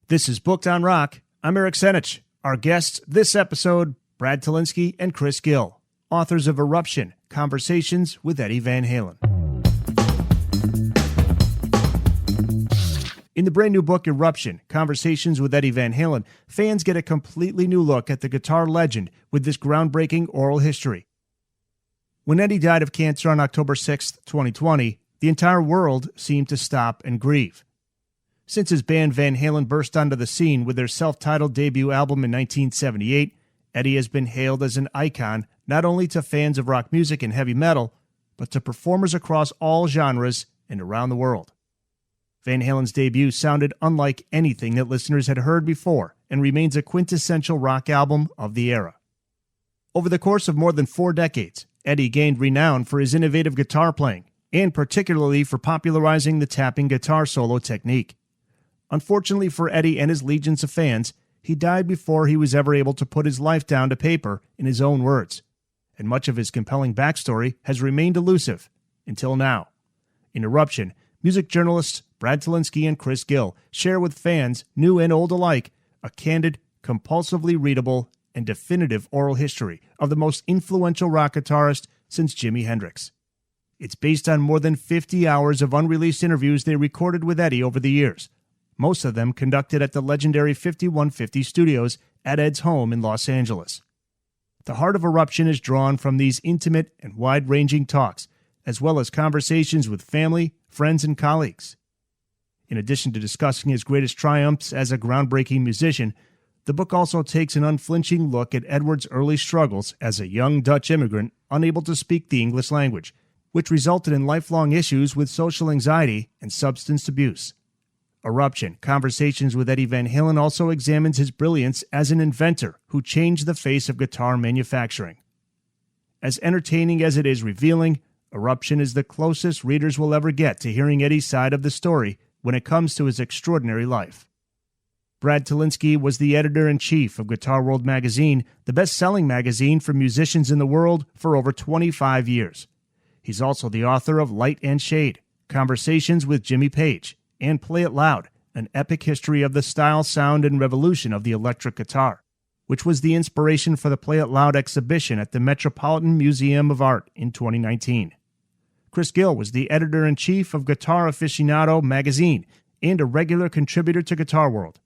This is Booked on Rock. I'm Eric Senich. Our guests this episode, Brad Tolinski and Chris Gill, authors of Eruption, Conversations with Eddie Van Halen. In the brand new book, Eruption, Conversations with Eddie Van Halen, fans get a completely new look at the guitar legend with this groundbreaking oral history. When Eddie died of cancer on October 6, 2020, the entire world seemed to stop and grieve. Since his band Van Halen burst onto the scene with their self-titled debut album in 1978, Eddie has been hailed as an icon not only to fans of rock music and heavy metal, but to performers across all genres and around the world. Van Halen's debut sounded unlike anything that listeners had heard before and remains a quintessential rock album of the era. Over the course of more than 4 decades, Eddie gained renown for his innovative guitar playing, and particularly for popularizing the tapping guitar solo technique. Unfortunately for Eddie and his legions of fans, he died before he was ever able to put his life down to paper in his own words, and much of his compelling backstory has remained elusive until now. In Eruption, music journalists Brad Tolinski and Chris Gill share with fans, new and old alike, a candid, compulsively readable, and definitive oral history of the most influential rock guitarist since Jimi Hendrix. It's based on more than 50 hours of unreleased interviews they recorded with Eddie over the years, most of them conducted at the legendary 5150 studios at Ed's home in Los Angeles. The heart of Eruption is drawn from these intimate and wide-ranging talks, as well as conversations with family, friends, and colleagues. In addition to discussing his greatest triumphs as a groundbreaking musician, the book also takes an unflinching look at Edward's early struggles as a young Dutch immigrant unable to speak the English language, which resulted in lifelong issues with social anxiety and substance abuse. Eruption, Conversations with Eddie Van Halen also examines his brilliance as an inventor who changed the face of guitar manufacturing. As entertaining as it is revealing, Eruption is the closest readers will ever get to hearing Eddie's side of the story when it comes to his extraordinary life. Brad Tolinski was the editor-in-chief of Guitar World magazine, the best-selling magazine for musicians in the world, for over 25 years. He's also the author of Light and Shade, Conversations with Jimmy Page, and Play It Loud, an epic history of the style, sound, and revolution of the electric guitar, which was the inspiration for the Play It Loud exhibition at the Metropolitan Museum of Art in 2019. Chris Gill was the editor-in-chief of Guitar Aficionado magazine and a regular contributor to Guitar World.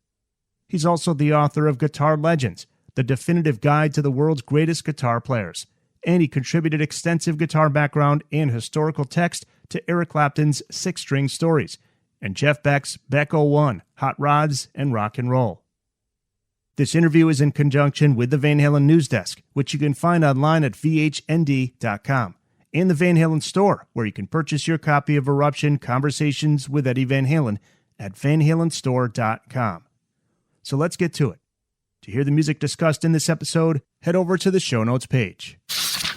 He's also the author of Guitar Legends, the definitive guide to the world's greatest guitar players, and he contributed extensive guitar background and historical text to Eric Clapton's Six-String Stories, and Jeff Beck's Beck 01, Hot Rods and Rock and Roll. This interview is in conjunction with the Van Halen News Desk, which you can find online at vhnd.com, and the Van Halen Store, where you can purchase your copy of Eruption, Conversations with Eddie Van Halen at vanhalenstore.com. So let's get to it. To hear the music discussed in this episode, head over to the show notes page.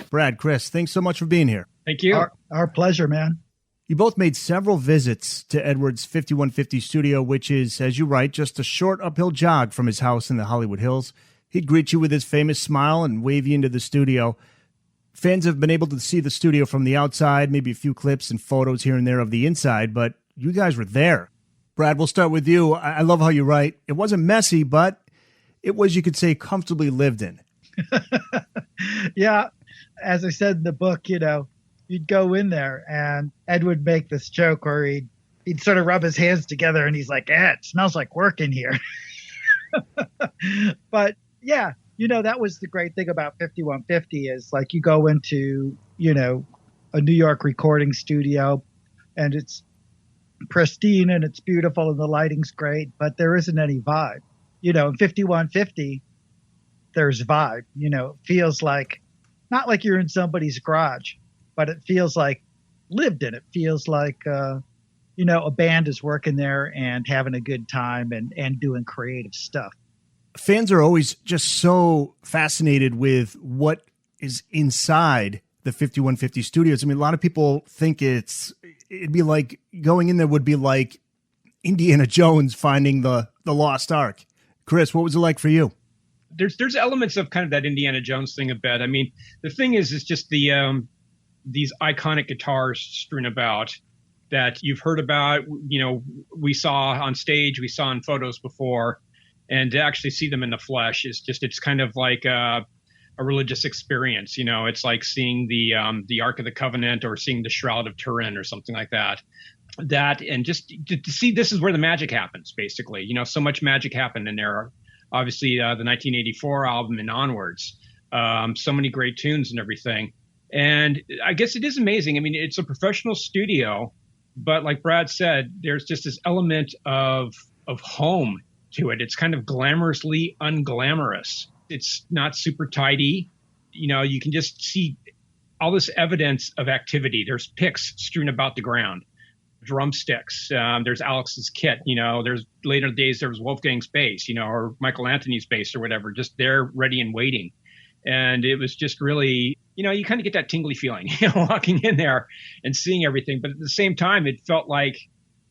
Brad, Chris, thanks so much for being here. Thank you. Our pleasure, man. You both made several visits to Edward's 5150 studio, which is, as you write, just a short uphill jog from his house in the Hollywood Hills. He'd greet you with his famous smile and wave you into the studio. Fans have been able to see the studio from the outside, maybe a few clips and photos here and there of the inside, but you guys were there. Brad, we'll start with you. I love how you write. It wasn't messy, but it was, you could say, comfortably lived in. Yeah, as I said in the book, you'd go in there and Ed would make this joke where he'd sort of rub his hands together and he's like, it smells like work in here. But yeah, that was the great thing about 5150 is like you go into, a New York recording studio and it's pristine and it's beautiful and the lighting's great, but there isn't any vibe. In 5150, there's vibe, it feels like, not like you're in somebody's garage, but it feels like lived in. It feels like, a band is working there and having a good time and doing creative stuff. Fans are always just so fascinated with what is inside the 5150 studios. I mean, a lot of people think it'd be like going in there would be like Indiana Jones finding the lost ark. Chris, what was it like for you? There's elements of kind of that Indiana Jones thing a bit. I mean, the thing is just the these iconic guitars strewn about. that you've heard about, we saw on stage, we saw in photos before, and to actually see them in the flesh is just, it's kind of like a religious experience. It's like seeing the Ark of the Covenant or seeing the Shroud of Turin or something like that. And just to see, this is where the magic happens, basically. So much magic happened in there. Obviously, the 1984 album and onwards, so many great tunes and everything. And I guess it is amazing. I mean, it's a professional studio, but like Brad said, there's just this element of home to it. It's kind of glamorously unglamorous. It's not super tidy. You can just see all this evidence of activity. There's picks strewn about the ground, drumsticks. There's Alex's kit. There's later days, there was Wolfgang's bass, or Michael Anthony's bass or whatever, just there ready and waiting. And it was just really, you kind of get that tingly feeling, walking in there and seeing everything. But at the same time, it felt like,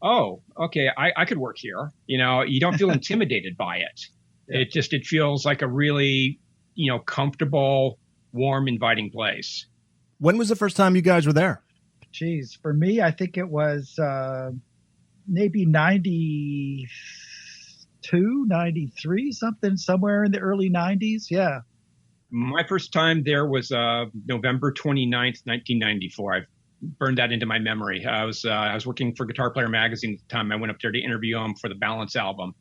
oh, okay, I could work here. You don't feel intimidated by it. Yeah. It feels like a really, comfortable, warm, inviting place. When was the first time you guys were there? Geez, for me, I think it was maybe 92, 93, somewhere in the early 90s. Yeah. My first time there was November 29th, 1994. I've burned that into my memory. I was working for Guitar Player magazine at the time. I went up there to interview him for the Balance album.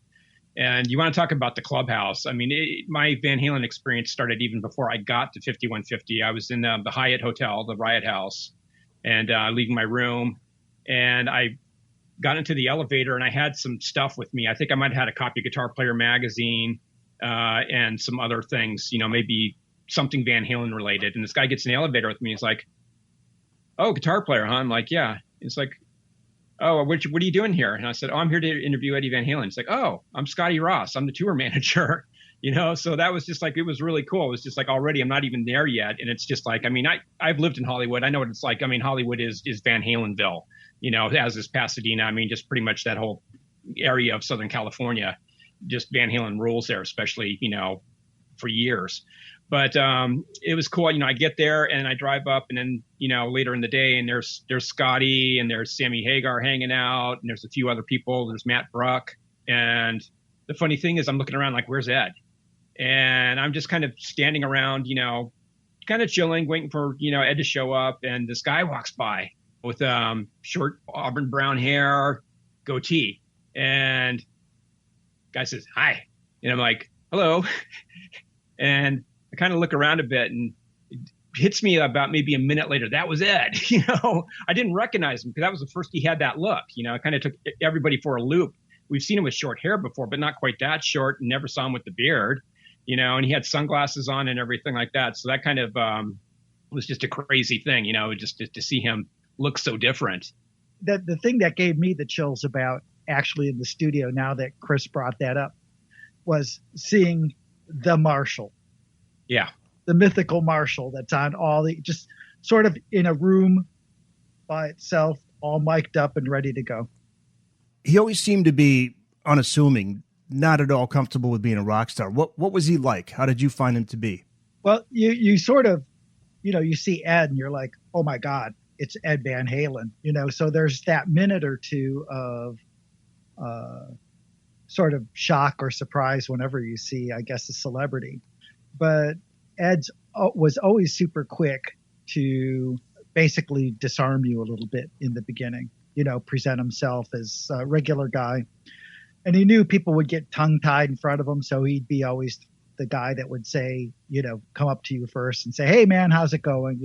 And you want to talk about the clubhouse. I mean, my Van Halen experience started even before I got to 5150. I was in the Hyatt Hotel, the Riot House, and leaving my room. And I got into the elevator and I had some stuff with me. I think I might have had a copy of Guitar Player magazine and some other things, maybe something Van Halen related. And this guy gets in the elevator with me. He's like, "Oh, guitar player, huh?" I'm like, "Yeah." It's like, "Oh, what are you doing here?" And I said, "Oh, I'm here to interview Eddie Van Halen." It's like, "Oh, I'm Scotty Ross. I'm the tour manager." So that was just like, it was really cool. It was just like, already I'm not even there yet. And it's just like, I mean, I've lived in Hollywood. I know what it's like. I mean, Hollywood is Van Halenville, as is Pasadena. I mean, just pretty much that whole area of Southern California, just Van Halen rules there, especially, for years. But it was cool. I get there and I drive up, and then, later in the day, and there's Scotty and there's Sammy Hagar hanging out, and there's a few other people. There's Matt Bruck. And the funny thing is, I'm looking around like, where's Ed? And I'm just kind of standing around, kind of chilling, waiting for, Ed to show up. And this guy walks by with short auburn brown hair, goatee. And guy says, "Hi." And I'm like, "Hello." And I kind of look around a bit, and it hits me about maybe a minute later, that was Ed. I didn't recognize him because that was the first he had that look. I kind of took everybody for a loop. We've seen him with short hair before, but not quite that short, and never saw him with the beard, and he had sunglasses on and everything like that. So that kind of was just a crazy thing, just to see him look so different. The thing that gave me the chills about actually in the studio, now that Chris brought that up, was seeing the Marshall. Yeah. The mythical Marshall that's on just sort of in a room by itself, all mic'd up and ready to go. He always seemed to be unassuming, not at all comfortable with being a rock star. What was he like? How did you find him to be? Well, you sort of, you see Ed and you're like, oh my God, it's Ed Van Halen, so there's that minute or two of sort of shock or surprise whenever you see, I guess, a celebrity. But Ed was always super quick to basically disarm you a little bit in the beginning, present himself as a regular guy. And he knew people would get tongue-tied in front of him, so he'd be always the guy that would say, come up to you first and say, "Hey, man, how's it going?"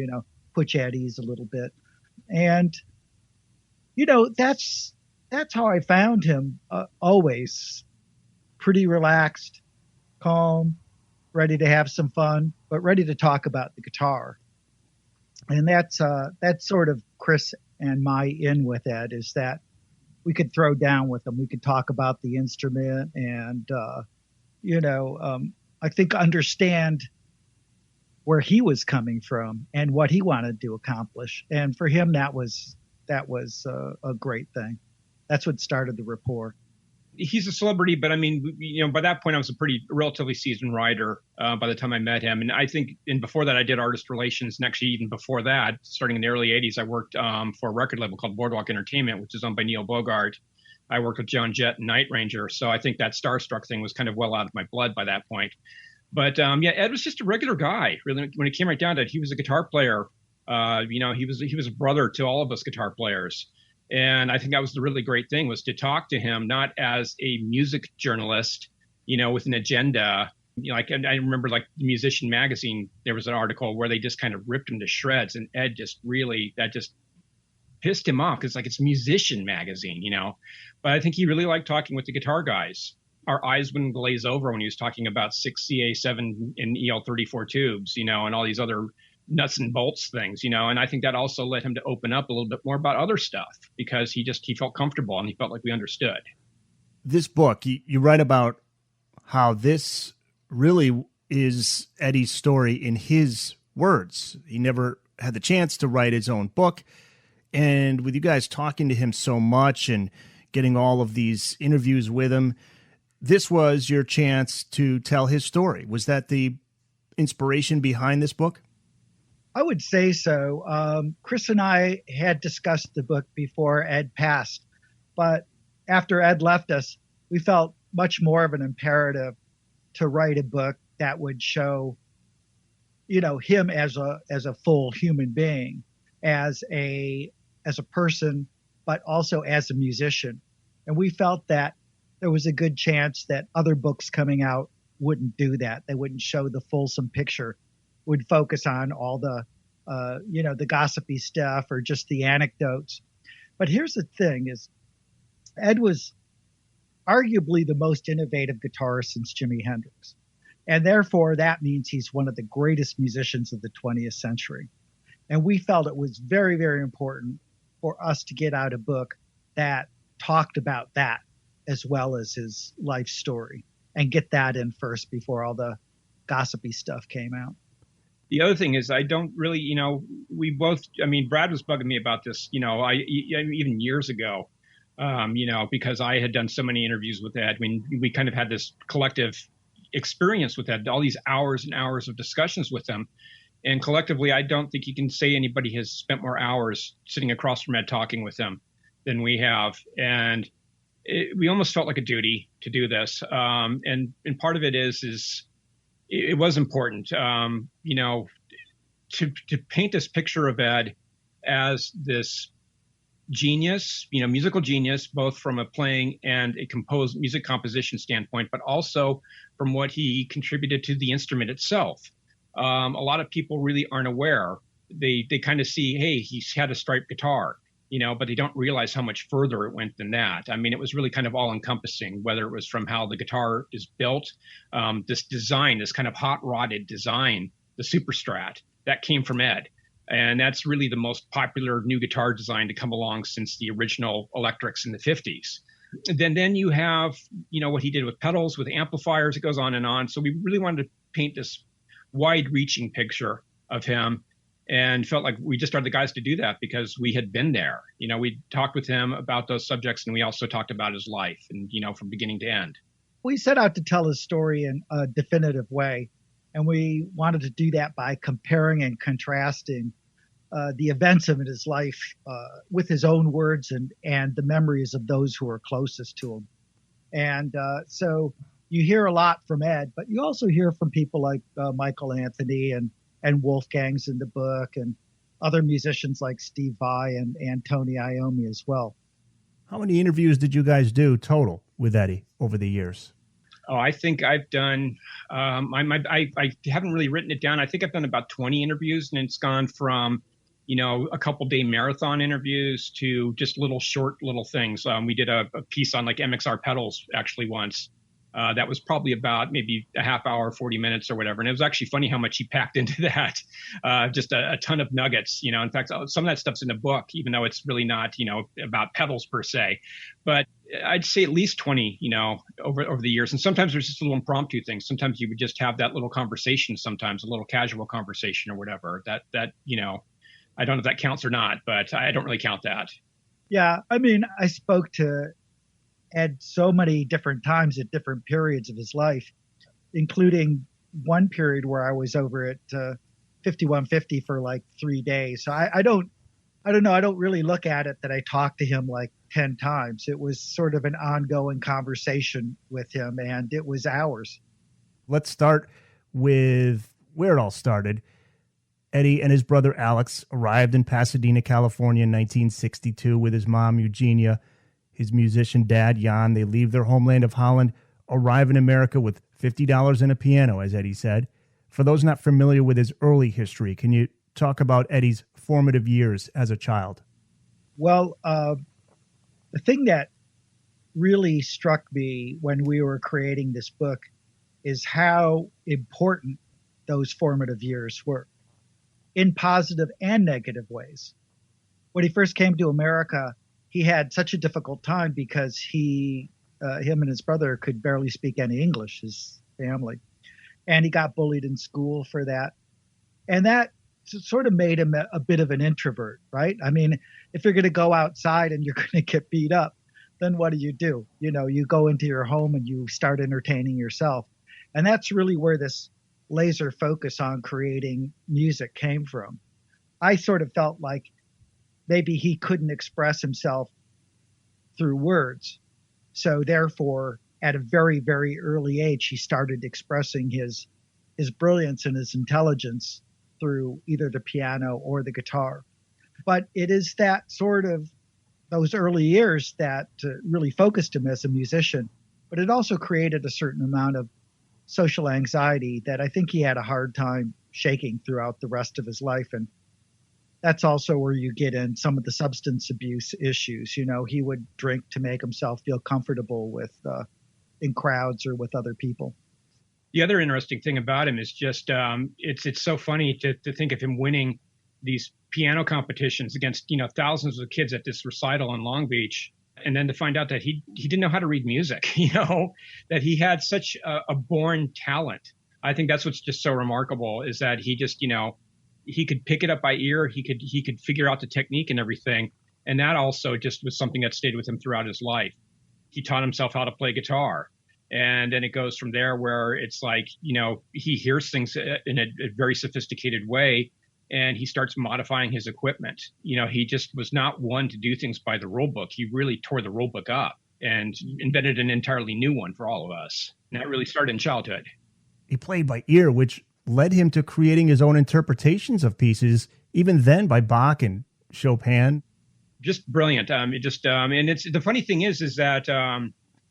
Put you at ease a little bit. And, that's how I found him, always pretty relaxed, calm, ready to have some fun, but ready to talk about the guitar. And that's sort of Chris and my in with Ed, is that we could throw down with him. We could talk about the instrument and, I think understand where he was coming from and what he wanted to accomplish. And for him, that was a great thing. That's what started the rapport. He's a celebrity, but I mean, by that point, I was a relatively seasoned writer by the time I met him. And I think, and before that, I did artist relations. And actually, even before that, starting in the early 80s, I worked for a record label called Boardwalk Entertainment, which is owned by Neil Bogart. I worked with Joan Jett and Night Ranger. So I think that starstruck thing was kind of well out of my blood by that point. But Ed was just a regular guy. Really, when it came right down to it, he was a guitar player. He was a brother to all of us guitar players. And I think that was the really great thing, was to talk to him, not as a music journalist, with an agenda. I remember like Musician Magazine, there was an article where they just kind of ripped him to shreds. And Ed that just pissed him off, because it's Musician Magazine, But I think he really liked talking with the guitar guys. Our eyes wouldn't glaze over when he was talking about 6 CA7 and EL34 tubes, and all these other nuts and bolts things, and I think that also led him to open up a little bit more about other stuff, because he felt comfortable and he felt like we understood. This book, you write about how this really is Eddie's story in his words. He never had the chance to write his own book. And with you guys talking to him so much and getting all of these interviews with him, this was your chance to tell his story. Was that the inspiration behind this book? I would say so. Chris and I had discussed the book before Ed passed, but after Ed left us, we felt much more of an imperative to write a book that would show, him as a full human being, as a person, but also as a musician. And we felt that there was a good chance that other books coming out wouldn't do that. They wouldn't show the fulsome picture, would focus on all the, the gossipy stuff or just the anecdotes. But here's the thing is, Ed was arguably the most innovative guitarist since Jimi Hendrix. And therefore, that means he's one of the greatest musicians of the 20th century. And we felt it was very, very important for us to get out a book that talked about that as well as his life story, and get that in first before all the gossipy stuff came out. The other thing is, I don't really, we both, Brad was bugging me about this, even years ago, because I had done so many interviews with Ed. We kind of had this collective experience with Ed, all these hours and hours of discussions with him. And collectively, I don't think you can say anybody has spent more hours sitting across from Ed talking with him than we have. And we almost felt like a duty to do this. And part of it is it was important, to paint this picture of Ed as this genius, musical genius, both from a playing and a music composition standpoint, but also from what he contributed to the instrument itself. A lot of people really aren't aware. They kind of see, hey, he's had a striped guitar, but they don't realize how much further it went than that. It was really kind of all encompassing, whether it was from how the guitar is built, this design, this kind of hot rodded design, the Super Strat, that came from Ed. And that's really the most popular new guitar design to come along since the original electrics in the 50s. Then you have, what he did with pedals, with amplifiers, it goes on and on. So we really wanted to paint this wide-reaching picture of him, and felt like we just are the guys to do that because we had been there. We talked with him about those subjects, and we also talked about his life and, from beginning to end. We set out to tell his story in a definitive way, and we wanted to do that by comparing and contrasting the events of his life with his own words and the memories of those who are closest to him. And so you hear a lot from Ed, but you also hear from people like Michael Anthony and Wolfgang's in the book, and other musicians like Steve Vai and Tony Iommi as well. How many interviews did you guys do total with Eddie over the years? Oh, I think I've done, I haven't really written it down. I think I've done about 20 interviews, and it's gone from, a couple day marathon interviews to just short little things. We did a piece on like MXR pedals actually once. That was probably about maybe a half hour, 40 minutes or whatever. And it was actually funny how much he packed into that. Just a ton of nuggets, In fact, some of that stuff's in the book, even though it's really not, about pedals per se. But I'd say at least 20, over the years. And sometimes there's just little impromptu things. Sometimes you would just have that little conversation, sometimes a little casual conversation or whatever. That I don't know if that counts or not, but I don't really count that. Yeah. I spoke to Ed so many different times at different periods of his life, including one period where I was over at 5150 for like 3 days. So I don't know. I don't really look at it that I talked to him like 10 times. It was sort of an ongoing conversation with him, and it was hours. Let's start with where it all started. Eddie and his brother Alex arrived in Pasadena, California in 1962 with his mom, Eugenia, his musician dad, Jan. They leave their homeland of Holland, arrive in America with $50 and a piano, as Eddie said. For those not familiar with his early history, can you talk about Eddie's formative years as a child? Well, the thing that really struck me when we were creating this book is how important those formative years were, in positive and negative ways. When he first came to America, he had such a difficult time because him and his brother could barely speak any English, his family. And he got bullied in school for that. And that sort of made him a bit of an introvert, right? I mean, if you're going to go outside and you're going to get beat up, then what do? You go into your home and you start entertaining yourself. And that's really where this laser focus on creating music came from. I sort of felt like maybe he couldn't express himself through words. So therefore, at a very, very early age, he started expressing his brilliance and his intelligence through either the piano or the guitar. But it is that sort of those early years that really focused him as a musician. But it also created a certain amount of social anxiety that I think he had a hard time shaking throughout the rest of his life. And that's also where you get in some of the substance abuse issues. He would drink to make himself feel comfortable with in crowds or with other people. The other interesting thing about him is just it's so funny to think of him winning these piano competitions against thousands of kids at this recital in Long Beach, and then to find out that he didn't know how to read music, that he had such a born talent. I think that's what's just so remarkable, is that he just he could pick it up by ear, he could figure out the technique and everything, and that also just was something that stayed with him throughout his life. He taught himself how to play guitar. And then it goes from there where it's like, he hears things in a very sophisticated way, and he starts modifying his equipment. He just was not one to do things by the rule book. He really tore the rule book up and invented an entirely new one for all of us. And that really started in childhood. He played by ear, which led him to creating his own interpretations of pieces, even then by Bach and Chopin. Just brilliant. And it's the funny thing is that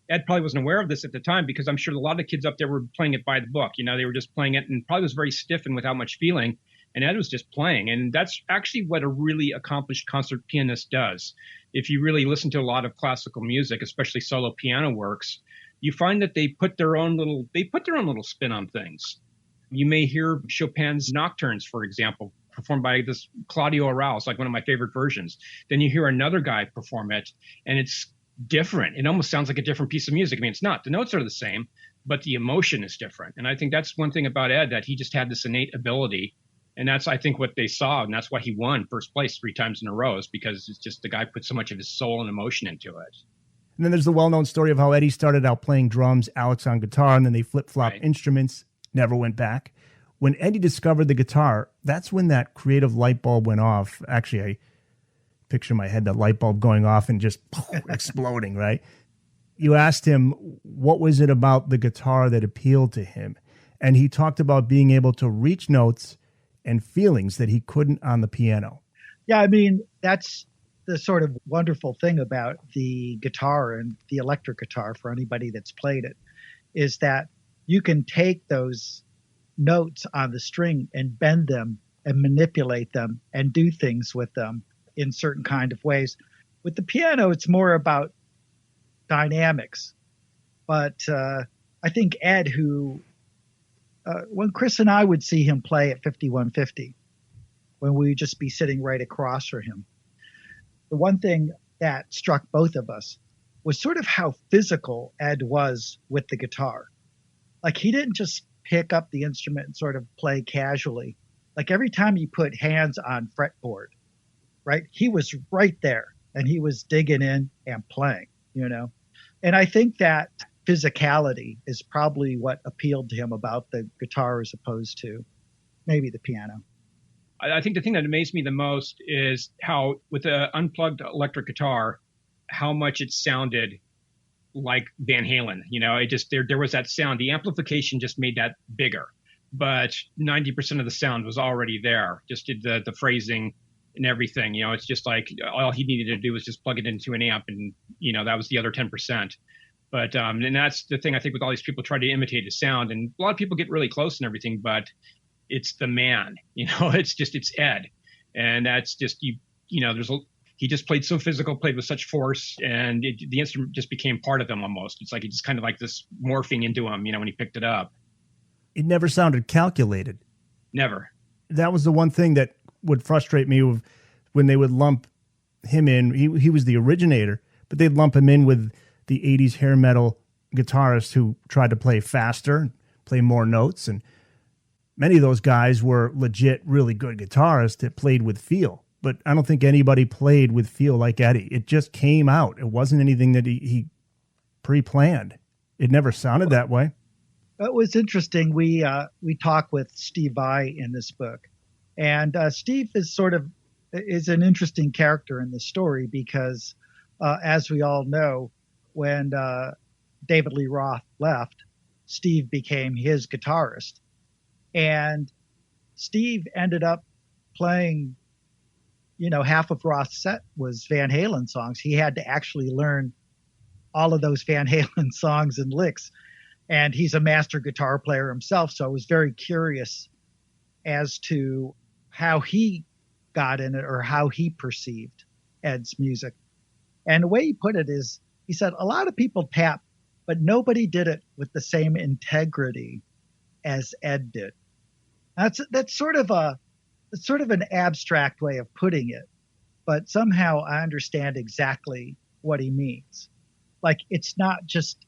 Ed probably wasn't aware of this at the time, because I'm sure a lot of kids up there were playing it by the book. They were just playing it and probably was very stiff and without much feeling. And Ed was just playing. And that's actually what a really accomplished concert pianist does. If you really listen to a lot of classical music, especially solo piano works, you find that they put their own little spin on things. You may hear Chopin's Nocturnes, for example, performed by this Claudio Arrau, like one of my favorite versions. Then you hear another guy perform it, and it's different. It almost sounds like a different piece of music. I mean, it's not. The notes are the same, but the emotion is different. And I think that's one thing about Ed, that he just had this innate ability. And that's, I think, what they saw. And that's why he won first place 3 times in a row, is because it's just the guy put so much of his soul and emotion into it. And then there's the well-known story of how Eddie started out playing drums, Alex on guitar, and then they flip-flopped instruments, never went back. When Eddie discovered the guitar, that's when that creative light bulb went off. Actually, I picture in my head that light bulb going off and just exploding, right? You asked him, what was it about the guitar that appealed to him? And he talked about being able to reach notes and feelings that he couldn't on the piano. Yeah, I mean, that's the sort of wonderful thing about the guitar and the electric guitar, for anybody that's played it, is that you can take those notes on the string and bend them and manipulate them and do things with them in certain kind of ways. With the piano, it's more about dynamics. But I think Ed, when Chris and I would see him play at 5150, when we would just be sitting right across from him, the one thing that struck both of us was sort of how physical Ed was with the guitar. Like, he didn't just pick up the instrument and sort of play casually. Like, every time he put hands on fretboard, right, he was right there and he was digging in and playing, And I think that physicality is probably what appealed to him about the guitar as opposed to maybe the piano. I think the thing that amazed me the most is how, with the unplugged electric guitar, how much it sounded like Van Halen. It just, there was that sound. The amplification just made that bigger, but 90% of the sound was already there. Just did the phrasing and everything. It's just like all he needed to do was just plug it into an amp, and that was the other 10%. But and that's the thing I think with all these people try to imitate his sound, and a lot of people get really close and everything, but it's the man. It's Ed, and that's just he just played so physical, played with such force, and the instrument just became part of him almost. It's like he just kind of like this morphing into him, when he picked it up. It never sounded calculated. Never. That was the one thing that would frustrate me when they would lump him in. He was the originator, but they'd lump him in with the 80s hair metal guitarists who tried to play faster, play more notes. And many of those guys were legit, really good guitarists that played with feel. But I don't think anybody played with feel like Eddie. It just came out. It wasn't anything that he pre-planned. It never sounded that way. It was interesting. We talk with Steve Vai in this book, and Steve is an interesting character in the story because, as we all know, when David Lee Roth left, Steve became his guitarist, and Steve ended up playing. Half of Roth's set was Van Halen songs. He had to actually learn all of those Van Halen songs and licks. And he's a master guitar player himself. So I was very curious as to how he got in it or how he perceived Ed's music. And the way he put it is, he said, a lot of people tap, but nobody did it with the same integrity as Ed did. That's sort of an abstract way of putting it, but somehow I understand exactly what he means. Like, he's not just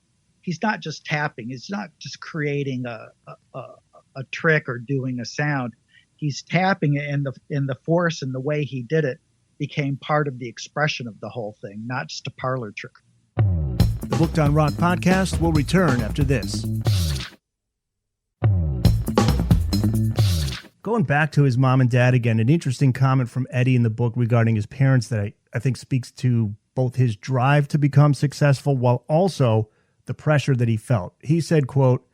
tapping. It's not just creating a trick or doing a sound. He's tapping it in the force, and the way he did it became part of the expression of the whole thing, not just a parlor trick. The Booked on Rock podcast will return after this. Going back to his mom and dad again, an interesting comment from Eddie in the book regarding his parents that I think speaks to both his drive to become successful while also the pressure that he felt. He said, quote,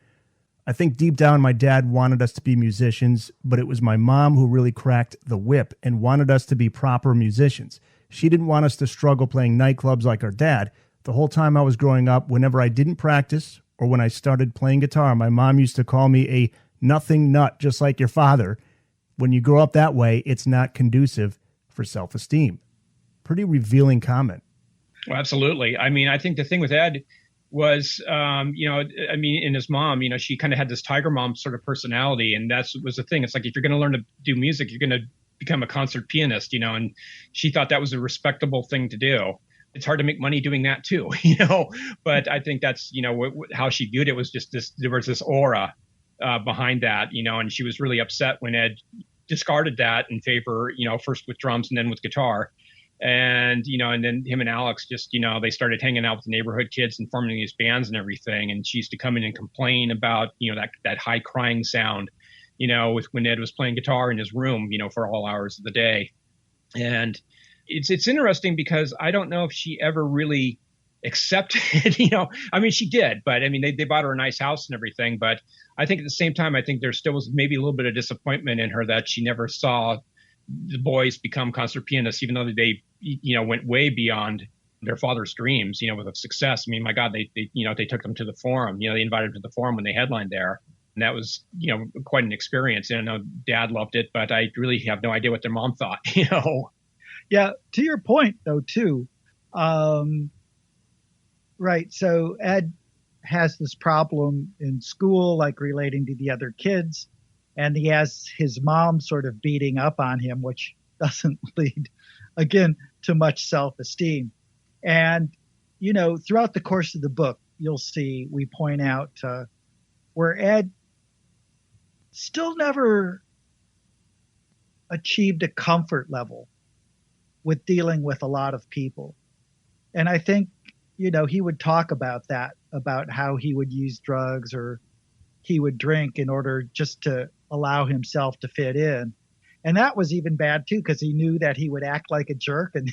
"I think deep down my dad wanted us to be musicians, but it was my mom who really cracked the whip and wanted us to be proper musicians. She didn't want us to struggle playing nightclubs like our dad. The whole time I was growing up, whenever I didn't practice or when I started playing guitar, my mom used to call me a nothing nut, just like your father. When you grow up that way, it's not conducive for self-esteem." Pretty revealing comment. Well, absolutely. I mean, I think the thing with Ed was, in his mom, she kind of had this tiger mom sort of personality. And that was the thing. It's like, if you're going to learn to do music, you're going to become a concert pianist, and she thought that was a respectable thing to do. It's hard to make money doing that too, but I think that's, how she viewed it was just there was this aura behind that, and she was really upset when Ed discarded that in favor, first with drums and then with guitar. And, and then him and Alex just, they started hanging out with the neighborhood kids and forming these bands and everything. And she used to come in and complain about, that high crying sound, with when Ed was playing guitar in his room, for all hours of the day. And it's interesting because I don't know if she ever really accepted, she did, but they bought her a nice house and everything. But I think at the same time, I think there still was maybe a little bit of disappointment in her that she never saw the boys become concert pianists, even though they, went way beyond their father's dreams, with success. I mean, my God, they took them to the Forum, they invited them to the Forum when they headlined there. And that was, quite an experience. And I know Dad loved it, but I really have no idea what their mom thought, Yeah. To your point though, too. Right. So Ed has this problem in school, like relating to the other kids. And he has his mom sort of beating up on him, which doesn't lead, again, to much self-esteem. And, throughout the course of the book, you'll see we point out where Ed still never achieved a comfort level with dealing with a lot of people. And I think he would talk about that, about how he would use drugs or he would drink in order just to allow himself to fit in. And that was even bad too, because he knew that he would act like a jerk, and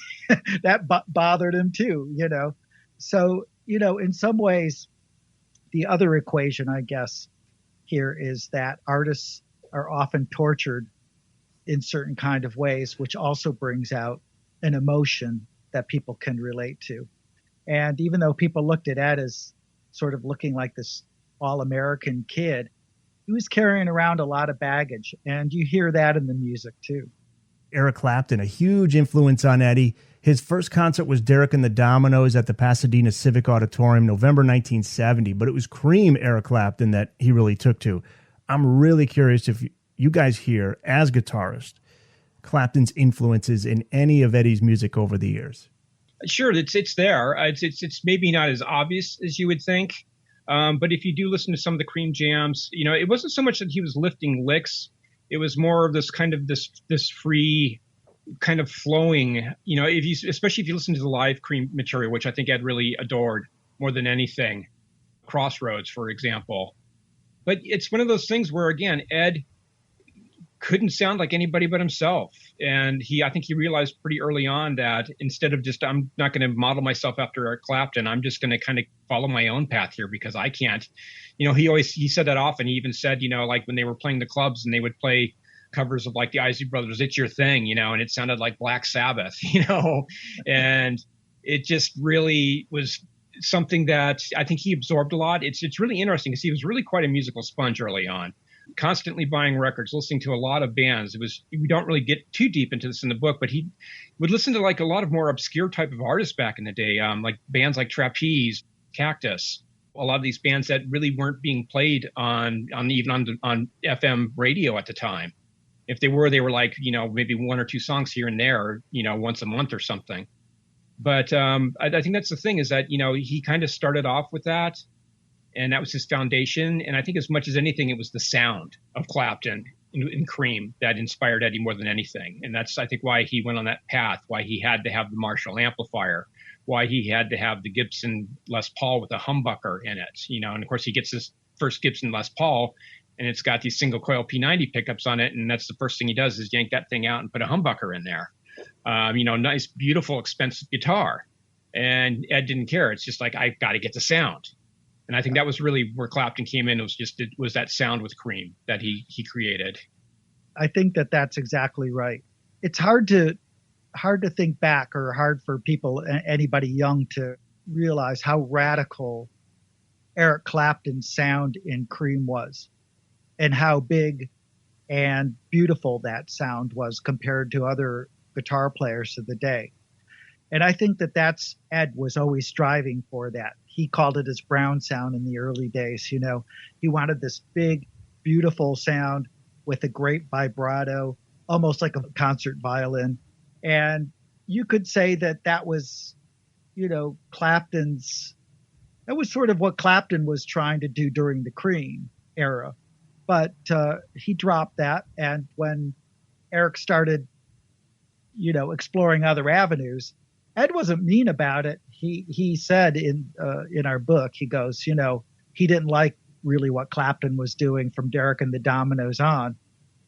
that bothered him too. So, in some ways, the other equation, I guess, here is that artists are often tortured in certain kind of ways, which also brings out an emotion that people can relate to. And even though people looked at Ed as sort of looking like this all-American kid, he was carrying around a lot of baggage. And you hear that in the music too. Eric Clapton, a huge influence on Eddie. His first concert was Derek and the Dominoes at the Pasadena Civic Auditorium, November 1970. But it was Cream Eric Clapton that he really took to. I'm really curious if you guys hear, as guitarists, Clapton's influences in any of Eddie's music over the years. Sure, it's there. It's maybe not as obvious as you would think. But if you do listen to some of the Cream jams, it wasn't so much that he was lifting licks. It was more of this kind of this free kind of flowing, especially if you listen to the live Cream material, which I think Ed really adored more than anything. Crossroads, for example. But it's one of those things where, again, Ed couldn't sound like anybody but himself. And I think he realized pretty early on that instead of just, I'm not going to model myself after Eric Clapton, I'm just going to kind of follow my own path here because I can't. He said that often. He even said, like when they were playing the clubs and they would play covers of like the Isley Brothers, It's Your Thing, and it sounded like Black Sabbath, and it just really was something that I think he absorbed a lot. It's really interesting because he was really quite a musical sponge early on. Constantly buying records, listening to a lot of bands. We don't really get too deep into this in the book, but he would listen to like a lot of more obscure type of artists back in the day, like bands like Trapeze, Cactus, a lot of these bands that really weren't being played on FM radio at the time. If they were like, maybe one or two songs here and there, once a month or something. But I think that's the thing is that, he kind of started off with that. And that was his foundation. And I think as much as anything, it was the sound of Clapton in Cream that inspired Eddie more than anything. And that's, I think, why he went on that path, why he had to have the Marshall amplifier, why he had to have the Gibson Les Paul with a humbucker in it. And of course, he gets his first Gibson Les Paul, and it's got these single coil P90 pickups on it. And that's the first thing he does is yank that thing out and put a humbucker in there. Nice, beautiful, expensive guitar. And Ed didn't care. It's just like, I've got to get the sound. And I think that was really where Clapton came in. It was that sound with Cream that he created. I think that that's exactly right. It's hard to think back, or hard for people, anybody young, to realize how radical Eric Clapton's sound in Cream was, and how big and beautiful that sound was compared to other guitar players of the day. And I think that that's Ed was always striving for that. He called it his brown sound in the early days. He wanted this big, beautiful sound with a great vibrato, almost like a concert violin. And you could say that was, Clapton's, that was sort of what Clapton was trying to do during the Cream era. But he dropped that. And when Eric started, exploring other avenues, Ed wasn't mean about it. He said in our book, he goes, he didn't like really what Clapton was doing from Derek and the Dominoes on,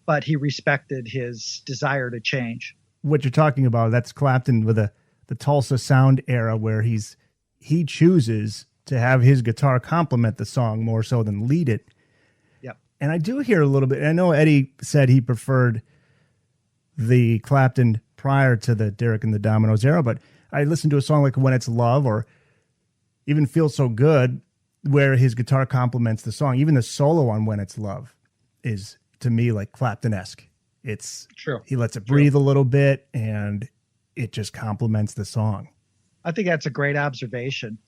but he respected his desire to change. What you're talking about, that's Clapton with the Tulsa sound era, where he chooses to have his guitar complement the song more so than lead it. Yep. And I do hear a little bit. I know Eddie said he preferred the Clapton prior to the Derek and the Dominoes era, but I listened to a song like When It's Love, or even Feel So Good, where his guitar complements the song. Even the solo on When It's Love is, to me, like Clapton-esque. It's true. He lets it breathe a little bit, and it just complements the song. I think that's a great observation.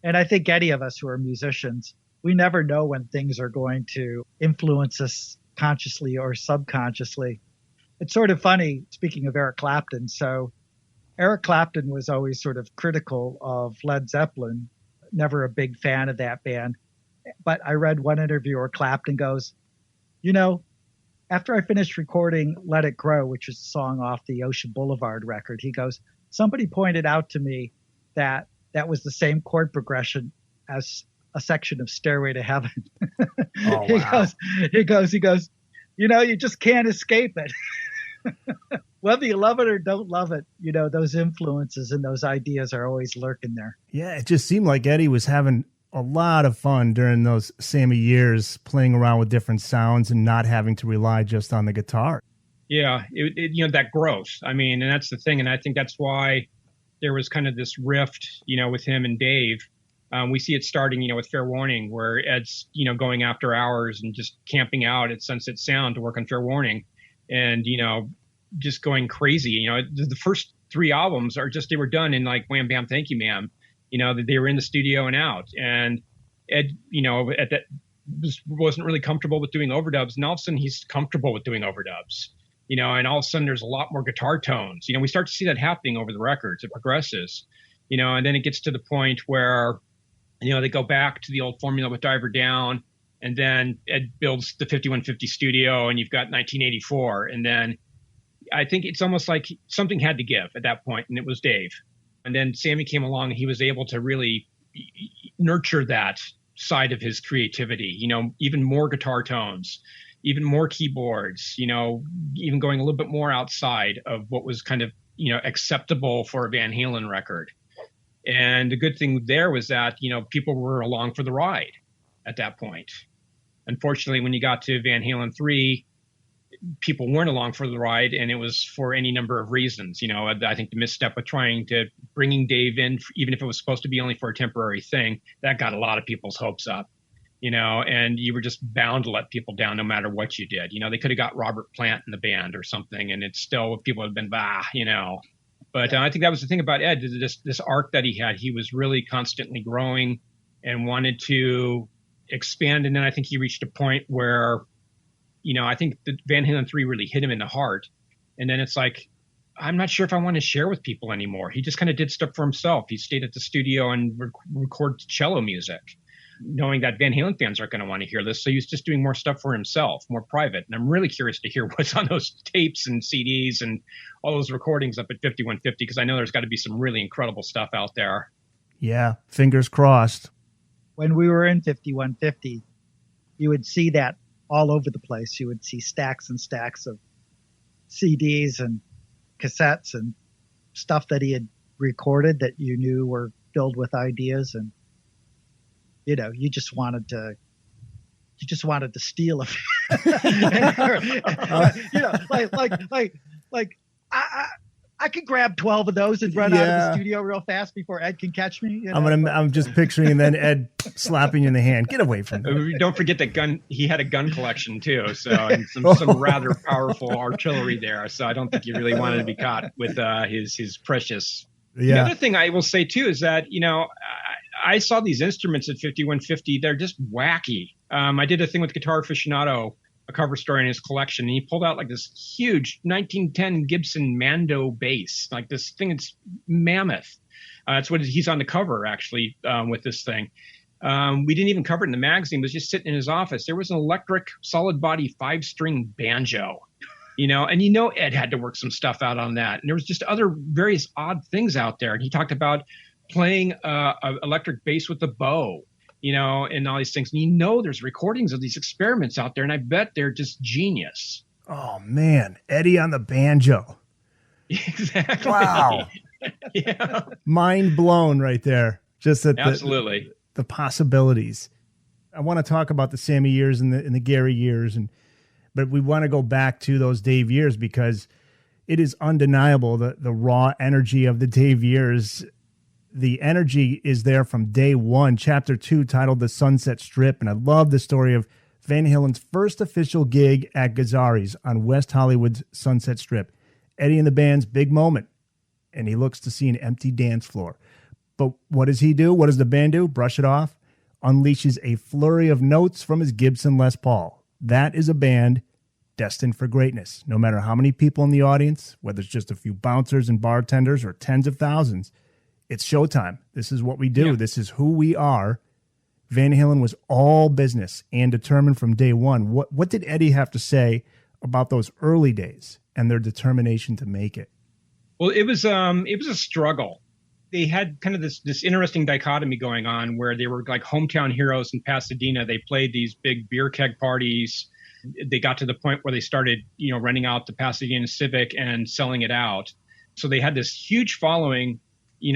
And I think any of us who are musicians, we never know when things are going to influence us consciously or subconsciously. It's sort of funny, speaking of Eric Clapton. So Eric Clapton was always sort of critical of Led Zeppelin, never a big fan of that band. But I read one interview where Clapton goes, after I finished recording Let It Grow, which is a song off the Ocean Boulevard record, he goes, somebody pointed out to me that that was the same chord progression as a section of Stairway to Heaven. Oh, wow. He goes, you just can't escape it. Whether you love it or don't love it, those influences and those ideas are always lurking there. Yeah, it just seemed like Eddie was having a lot of fun during those Sammy years, playing around with different sounds and not having to rely just on the guitar. Yeah, that growth. I mean, and that's the thing. And I think that's why there was kind of this rift, with him and Dave. We see it starting, with Fair Warning, where Ed's, going after hours and just camping out at Sunset Sound to work on Fair Warning. And, just going crazy. The first 3 albums are just, they were done in like wham, bam, thank you, ma'am. They were in the studio and out. And Ed, at that wasn't really comfortable with doing overdubs. And all of a sudden he's comfortable with doing overdubs, and all of a sudden there's a lot more guitar tones. We start to see that happening over the records. It progresses, and then it gets to the point where, they go back to the old formula with Diver Down. And then Ed builds the 5150 studio and you've got 1984. And then I think it's almost like something had to give at that point, and it was Dave. And then Sammy came along and he was able to really nurture that side of his creativity, even more guitar tones, even more keyboards, even going a little bit more outside of what was kind of, acceptable for a Van Halen record. And the good thing there was that, people were along for the ride at that point. Unfortunately, when you got to Van Halen 3, people weren't along for the ride, and it was for any number of reasons. I think the misstep with bringing Dave in, even if it was supposed to be only for a temporary thing, that got a lot of people's hopes up, and you were just bound to let people down no matter what you did. They could have got Robert Plant in the band or something, and it's still, people have been, But I think that was the thing about Ed, this arc that he had. He was really constantly growing and wanted to expand. And then I think he reached a point where, I think the Van Halen 3 really hit him in the heart. And then it's like, I'm not sure if I want to share with people anymore. He just kind of did stuff for himself. He stayed at the studio and recorded cello music, knowing that Van Halen fans aren't going to want to hear this. So he was just doing more stuff for himself, more private. And I'm really curious to hear what's on those tapes and CDs and all those recordings up at 5150, because I know there's got to be some really incredible stuff out there. Yeah, fingers crossed. When we were in 5150, you would see that all over the place. You would see stacks and stacks of CDs and cassettes and stuff that he had recorded that you knew were filled with ideas, and you just wanted to steal them. I could grab 12 of those and run out of the studio real fast before Ed can catch me. I'm just picturing, and then Ed slapping you in the hand. Get away from me. Don't forget that he had a gun collection too. So, and some rather powerful artillery there. So I don't think you really wanted to be caught with his precious. Yeah. The other thing I will say too is that, I saw these instruments at 5150. They're just wacky. I did a thing with Guitar Aficionado, a cover story in his collection, and he pulled out like this huge 1910 Gibson Mando bass, like this thing. It's mammoth. That's what he's on the cover actually, with this thing. We didn't even cover it in the magazine. It was just sitting in his office. There was an electric solid body 5-string banjo, and Ed had to work some stuff out on that. And there was just other various odd things out there. And he talked about playing an electric bass with a bow, and all these things. And there's recordings of these experiments out there, and I bet they're just genius. Oh, man. Eddie on the banjo. Exactly. Wow. Yeah. Mind blown right there. Just at absolutely the possibilities. I want to talk about the Sammy years and the Gary years, but we want to go back to those Dave years because it is undeniable the raw energy of the Dave years. The energy is there from day one. Chapter 2, titled The Sunset Strip. And I love the story of Van Halen's first official gig at Gazzari's on West Hollywood's Sunset Strip. Eddie and the band's big moment. And he looks to see an empty dance floor. But what does he do? What does the band do? Brush it off. Unleashes a flurry of notes from his Gibson Les Paul. That is a band destined for greatness. No matter how many people in the audience, whether it's just a few bouncers and bartenders or tens of thousands, it's showtime. This is what we do. Yeah. This is who we are. Van Halen was all business and determined from day one. What did Eddie have to say about those early days and their determination to make it? Well, it was a struggle they had kind of this interesting dichotomy going on where they were like hometown heroes in Pasadena. They played these big beer keg parties. They got to the point where they started, renting out the Pasadena Civic and selling it out. So they had this huge following,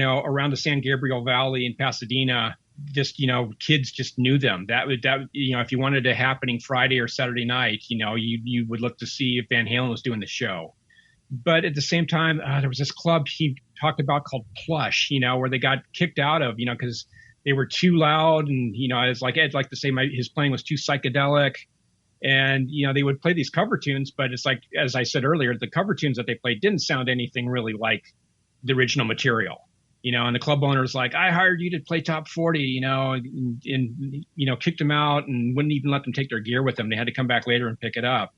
around the San Gabriel Valley in Pasadena. Just, kids just knew them. That if you wanted a happening Friday or Saturday night, you would look to see if Van Halen was doing the show. But at the same time, there was this club he talked about called Plush, where they got kicked out of, because they were too loud. And, it's like Ed liked to say his playing was too psychedelic. And, they would play these cover tunes. But it's like, as I said earlier, the cover tunes that they played didn't sound anything really like the original material. And the club owner's like, I hired you to play top 40, and kicked them out and wouldn't even let them take their gear with them. They had to come back later and pick it up.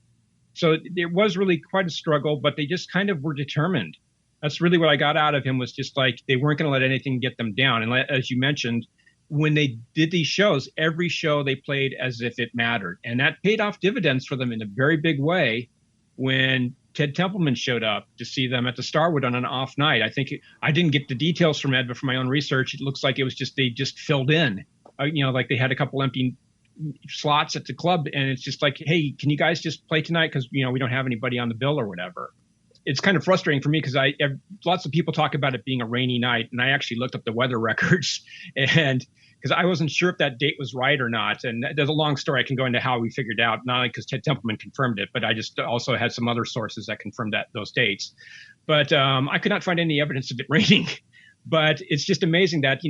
So it was really quite a struggle, but they just kind of were determined. That's really what I got out of him, was just like they weren't going to let anything get them down. And as you mentioned, when they did these shows, every show they played as if it mattered. And that paid off dividends for them in a very big way when Ted Templeman showed up to see them at the Starwood on an off night. I didn't get the details from Ed, but from my own research, it looks like it was just they just filled in. Like they had a couple empty slots at the club, and it's just like, hey, can you guys just play tonight, because we don't have anybody on the bill or whatever. It's kind of frustrating for me because lots of people talk about it being a rainy night, and I actually looked up the weather records, and because I wasn't sure if that date was right or not. And there's a long story I can go into how we figured out, not only because Ted Templeman confirmed it, but I just also had some other sources that confirmed those dates. But I could not find any evidence of it raining. But it's just amazing that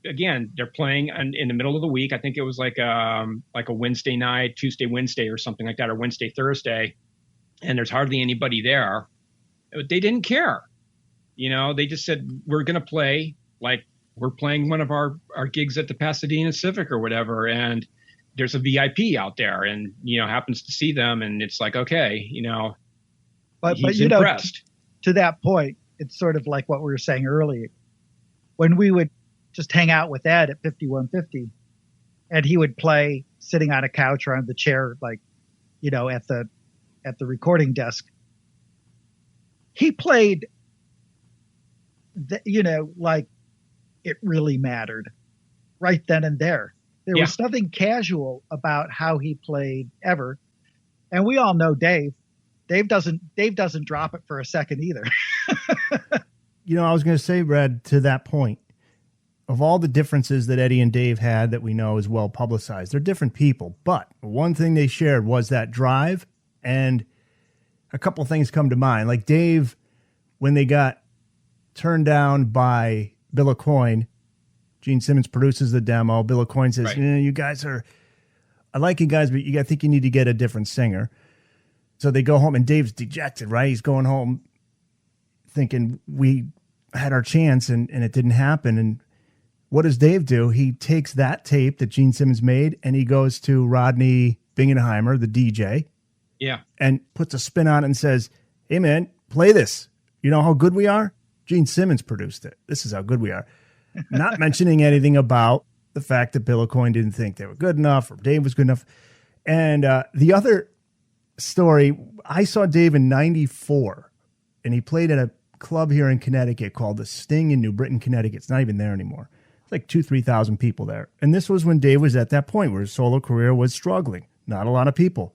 again, they're playing in the middle of the week. I think it was like a Wednesday night, Tuesday, Wednesday or something like that, or Wednesday, Thursday. And there's hardly anybody there. They didn't care. They just said, we're going to play like we're playing one of our gigs at the Pasadena Civic or whatever. And there's a VIP out there and, happens to see them. And it's like, okay, but he's impressed. To that point, it's sort of like what we were saying earlier. When we would just hang out with Ed at 5150, and he would play sitting on a couch or on the chair, like, at the recording desk. He played, like it really mattered right then and there. There was nothing casual about how he played ever. And we all know Dave. Dave doesn't drop it for a second either. I was going to say, Brad, to that point, of all the differences that Eddie and Dave had that we know is well publicized, they're different people. But one thing they shared was that drive, and a couple things come to mind. Like Dave, when they got turned down by Bill Aucoin, Gene Simmons produces the demo. Bill Aucoin says, right. You guys I like you guys, but I think you need to get a different singer. So they go home, and Dave's dejected, right? He's going home thinking we had our chance and it didn't happen. And what does Dave do? He takes that tape that Gene Simmons made, and he goes to Rodney Bingenheimer, the DJ, and puts a spin on it and says, hey, man, play this. You know how good we are? Gene Simmons produced it. This is how good we are. Not mentioning anything about the fact that Bill Aucoin didn't think they were good enough or Dave was good enough. And the other story, I saw Dave in 94, and he played at a club here in Connecticut called the Sting in New Britain, Connecticut. It's not even there anymore. It's like 2,000-3,000 people there. And this was when Dave was at that point where his solo career was struggling. Not a lot of people.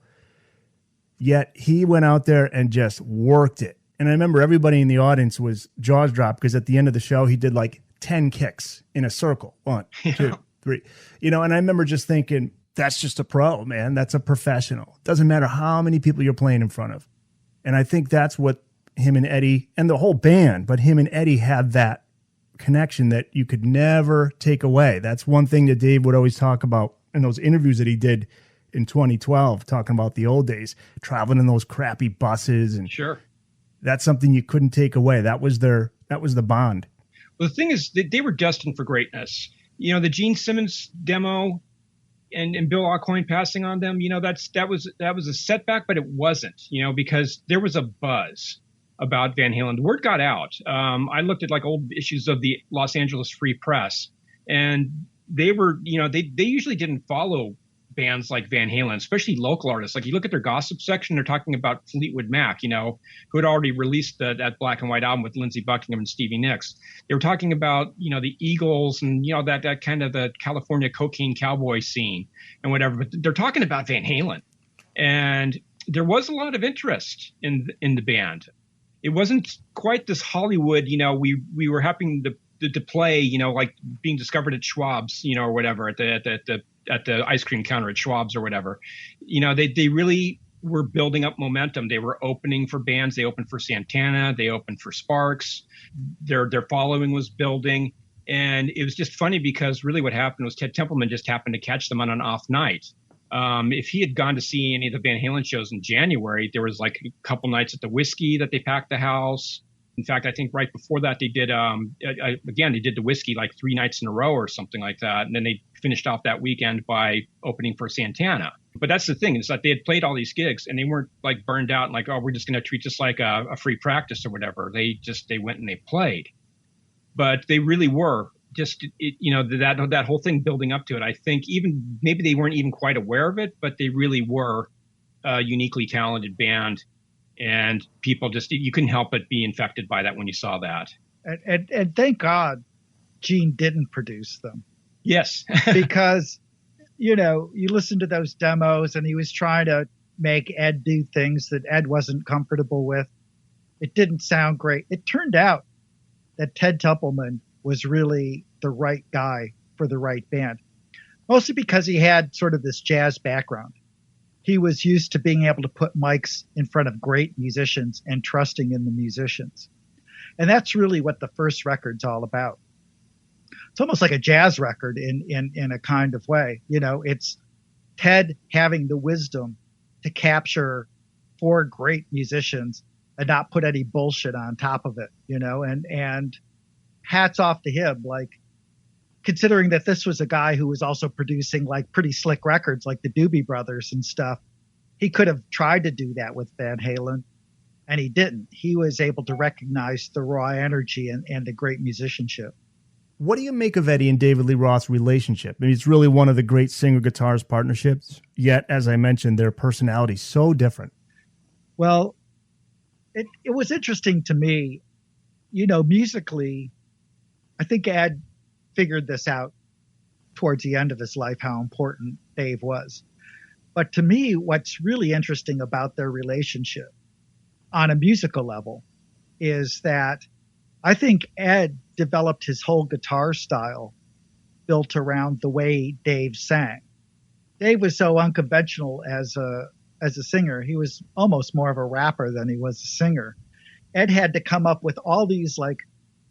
Yet he went out there and just worked it. And I remember everybody in the audience was jaws dropped because at the end of the show, he did like 10 kicks in a circle. 1, 2, 3. And I remember just thinking, that's just a pro, man. That's a professional. Doesn't matter how many people you're playing in front of. And I think that's what him and Eddie and the whole band, but him and Eddie had that connection that you could never take away. That's one thing that Dave would always talk about in those interviews that he did in 2012, talking about the old days, traveling in those crappy buses. And sure, that's something you couldn't take away. That was the bond. Well, the thing is, they were destined for greatness. The Gene Simmons demo and Bill Aucoin passing on them, that was a setback, but it wasn't, because there was a buzz about Van Halen. The word got out. I looked at like old issues of the Los Angeles Free Press, and they were, they usually didn't follow bands like Van Halen, especially local artists. Like you look at their gossip section, they're talking about Fleetwood Mac, who had already released that black and white album with Lindsey Buckingham and Stevie Nicks. They were talking about, the Eagles and, that kind of the California cocaine cowboy scene and whatever. But they're talking about Van Halen. And there was a lot of interest in the band. It wasn't quite this Hollywood, we were having to play, like being discovered at Schwab's, or whatever, at the ice cream counter at Schwab's or whatever. They really were building up momentum. They were opening for bands. They opened for Santana. They opened for Sparks. Their following was building. And it was just funny because really what happened was Ted Templeman just happened to catch them on an off night. If he had gone to see any of the Van Halen shows in January, there was like a couple nights at the Whiskey that they packed the house. In fact, I think right before that they did, they did the Whiskey like 3 nights in a row or something like that. And then they finished off that weekend by opening for Santana. But that's the thing, is that they had played all these gigs and they weren't like burned out and like, oh, we're just going to treat this like a free practice or whatever. They went and they played. But they really were. Just, that whole thing building up to it, I think even maybe they weren't even quite aware of it, but they really were a uniquely talented band. And people just, you couldn't help but be infected by that when you saw that. And thank God Gene didn't produce them. Yes. Because, you listen to those demos and he was trying to make Ed do things that Ed wasn't comfortable with. It didn't sound great. It turned out that Ted Templeman was really the right guy for the right band, mostly because he had sort of this jazz background. He was used to being able to put mics in front of great musicians and trusting in the musicians. And that's really what the first record's all about. It's almost like a jazz record in a kind of way. It's Ted having the wisdom to capture 4 great musicians and not put any bullshit on top of it, and hats off to him, like considering that this was a guy who was also producing like pretty slick records like the Doobie Brothers and stuff. He could have tried to do that with Van Halen and he didn't. He was able to recognize the raw energy and the great musicianship. What do you make of Eddie and David Lee Roth's relationship? I mean, it's really one of the great singer-guitarist partnerships, yet, as I mentioned, their personalities so different. Well, it was interesting to me, musically, I think Ed figured this out towards the end of his life, how important Dave was. But to me, what's really interesting about their relationship on a musical level is that I think Ed developed his whole guitar style built around the way Dave sang. Dave was so unconventional as a singer. He was almost more of a rapper than he was a singer. Ed had to come up with all these like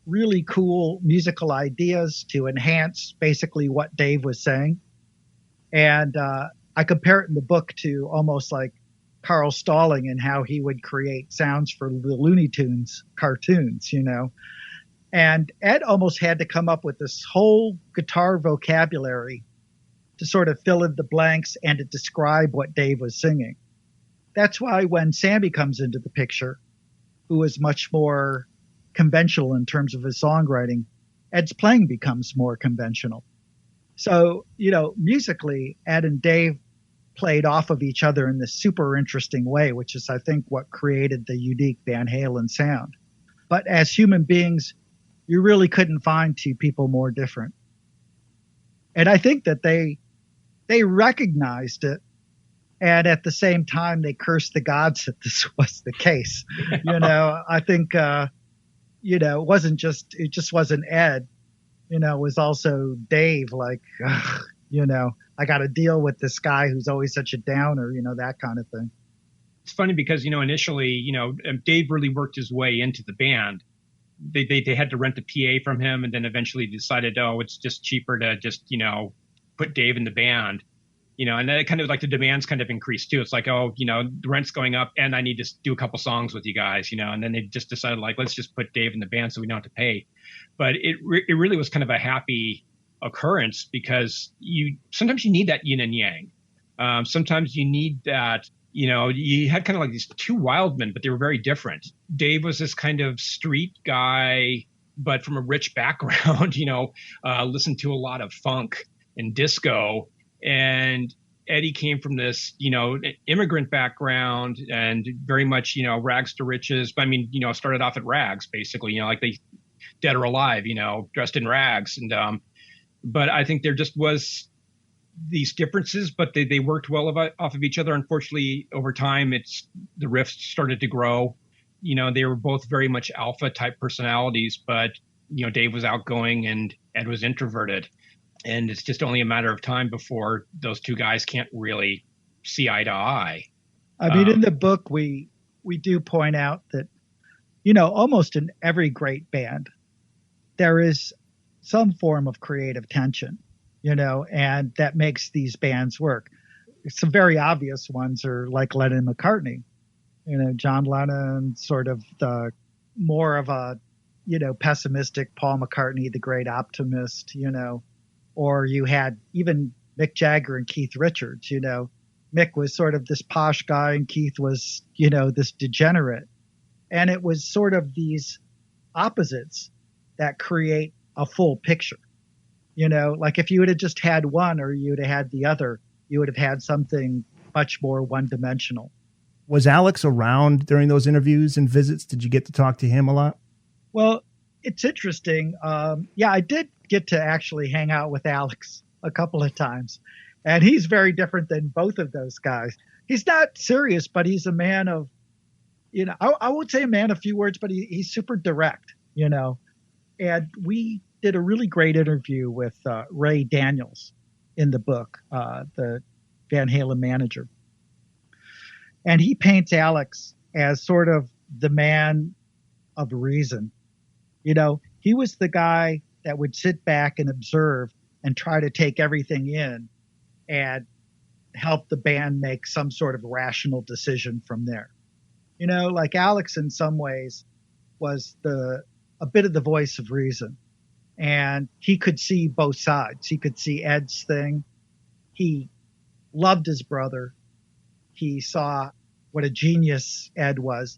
really cool musical ideas to enhance basically what Dave was saying. And I compare it in the book to almost like Carl Stalling and how he would create sounds for the Looney Tunes cartoons, And Ed almost had to come up with this whole guitar vocabulary to sort of fill in the blanks and to describe what Dave was singing. That's why when Sammy comes into the picture, who is much more conventional in terms of his songwriting, Ed's playing becomes more conventional. So, musically, Ed and Dave played off of each other in this super interesting way, which is, I think, what created the unique Van Halen sound. But as human beings, you really couldn't find 2 people more different. And I think that they recognized it. And at the same time, they cursed the gods that this was the case. I think, it just wasn't Ed, it was also Dave, like, I got to deal with this guy who's always such a downer, that kind of thing. It's funny because, initially, Dave really worked his way into the band. They had to rent a PA from him and then eventually decided, it's just cheaper to just, put Dave in the band. And then kind of like the demands kind of increased too. It's like, the rent's going up and I need to do a couple songs with you guys, and then they just decided like, let's just put Dave in the band so we don't have to pay. But it really was kind of a happy occurrence because sometimes you need that yin and yang. Sometimes you need that, you had kind of like these 2 wild men, but they were very different. Dave was this kind of street guy, but from a rich background, listened to a lot of funk and disco. And Eddie came from this, immigrant background and very much, rags to riches. But I mean, started off at rags, basically, like they dead or alive, dressed in rags. And but I think there just was these differences, but they worked well off of each other. Unfortunately, over time, the rifts started to grow. They were both very much alpha type personalities, but Dave was outgoing and Ed was introverted. And it's just only a matter of time before those two guys can't really see eye to eye. I mean, in the book, we do point out that, almost in every great band, there is some form of creative tension, and that makes these bands work. Some very obvious ones are like Lennon and McCartney. John Lennon, sort of the more of a, pessimistic Paul McCartney, the great optimist, or you had even Mick Jagger and Keith Richards, Mick was sort of this posh guy and Keith was, this degenerate. And it was sort of these opposites that create a full picture. Like if you would have just had one or you would have had the other, you would have had something much more one-dimensional. Was Alex around during those interviews and visits? Did you get to talk to him a lot? Well, it's interesting. I did get to actually hang out with Alex a couple of times. And he's very different than both of those guys. He's not serious, but he's a man of, I would say a man of few words, but he's super direct, And we did a really great interview with Ray Daniels in the book, the Van Halen manager. And he paints Alex as sort of the man of reason. He was the guy that would sit back and observe and try to take everything in and help the band make some sort of rational decision from there. Like Alex in some ways was a bit of the voice of reason. And he could see both sides. He could see Ed's thing. He loved his brother. He saw what a genius Ed was.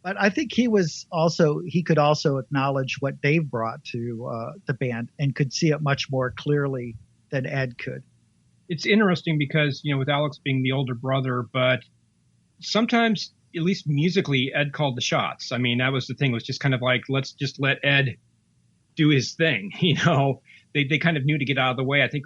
But I think he could also acknowledge what Dave brought to the band and could see it much more clearly than Ed could. It's interesting because, with Alex being the older brother, but sometimes, at least musically, Ed called the shots. I mean, that was the thing, was just kind of like, let's just let Ed do his thing. They kind of knew to get out of the way. I think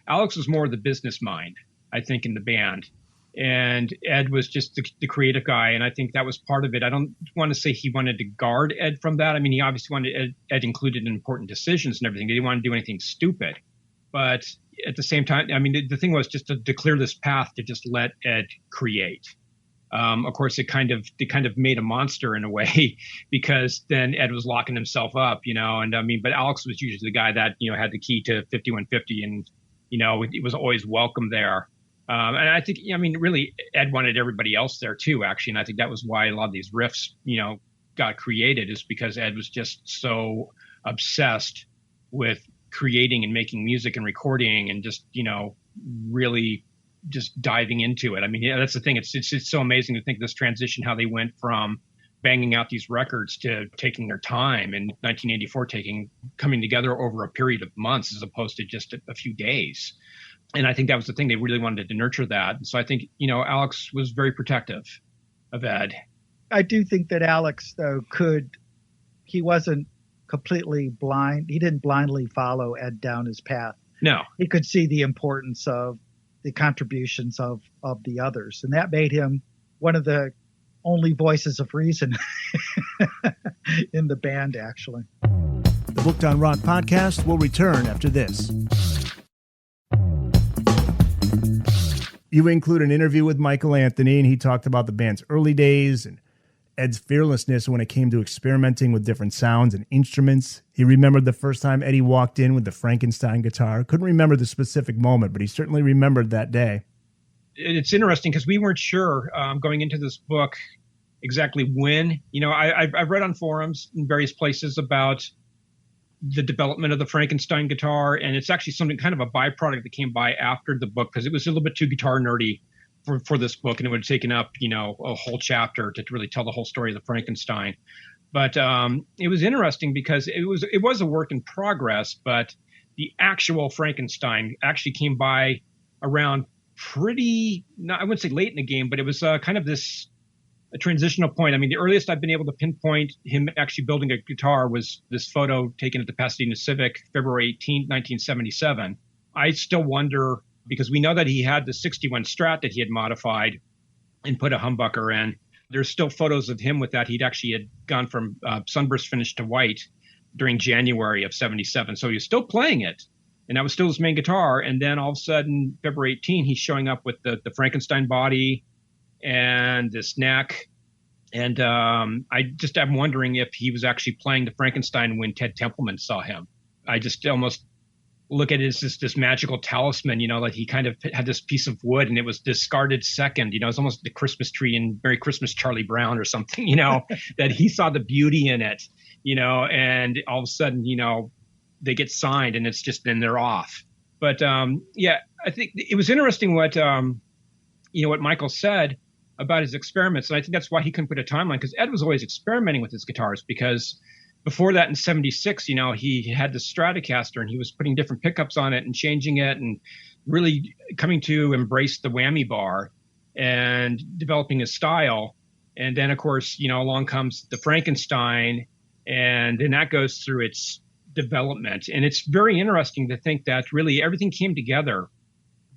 Alex was more the business mind, I think, in the band. And Ed was just the creative guy. And I think that was part of it. I don't want to say he wanted to guard Ed from that. I mean, he obviously wanted Ed included in important decisions and everything. He didn't want to do anything stupid. But at the same time, I mean, the thing was just to clear this path to just let Ed create. Of course, it kind of made a monster in a way because then Ed was locking himself up, and I mean, but Alex was usually the guy that, had the key to 5150 and, it was always welcome there. And I think, really Ed wanted everybody else there too, actually. And I think that was why a lot of these riffs, got created, is because Ed was just so obsessed with creating and making music and recording and just, really just diving into it. I mean, that's the thing. It's so amazing to think this transition, how they went from banging out these records to taking their time in 1984, coming together over a period of months as opposed to just a few days. And I think that was the thing. They really wanted to nurture that. And so I think, Alex was very protective of Ed. I do think that Alex, though, he wasn't completely blind. He didn't blindly follow Ed down his path. No. He could see the importance of the contributions of the others. And that made him one of the only voices of reason in the band, actually. The Booked on Roth podcast will return after this. You include an interview with Michael Anthony, and he talked about the band's early days and Ed's fearlessness when it came to experimenting with different sounds and instruments. He remembered the first time Eddie walked in with the Frankenstein guitar. Couldn't remember the specific moment, but he certainly remembered that day. It's interesting because we weren't sure going into this book exactly when. I've read on forums in various places about the development of the Frankenstein guitar, and it's actually something kind of a byproduct that came by after the book because it was a little bit too guitar nerdy for this book, and it would have taken up a whole chapter to really tell the whole story of the Frankenstein. But it was interesting because it was a work in progress, but the actual Frankenstein actually came by around pretty, I wouldn't say late in the game, but it was kind of a transitional point. I mean, the earliest I've been able to pinpoint him actually building a guitar was this photo taken at the Pasadena Civic, February 18th, 1977. I still wonder, because we know that he had the 61 Strat that he had modified and put a humbucker in. There's still photos of him with that. He'd actually had gone from sunburst finish to white during January of 77. So he was still playing it. And that was still his main guitar. And then all of a sudden, February 18, he's showing up with the Frankenstein body and this neck. And I'm wondering if he was actually playing the Frankenstein when Ted Templeman saw him. I just almost look at it as this magical talisman, like he kind of had this piece of wood and it was discarded second. It's almost the Christmas tree in Merry Christmas, Charlie Brown or something, that he saw the beauty in it, and all of a sudden, they get signed and it's just, then they're off. But I think it was interesting what Michael said about his experiments. And I think that's why he couldn't put a timeline, because Ed was always experimenting with his guitars, because before that in 76, he had the Stratocaster and he was putting different pickups on it and changing it and really coming to embrace the whammy bar and developing his style. And then, of course, along comes the Frankenstein, and then that goes through its development. And it's very interesting to think that really everything came together.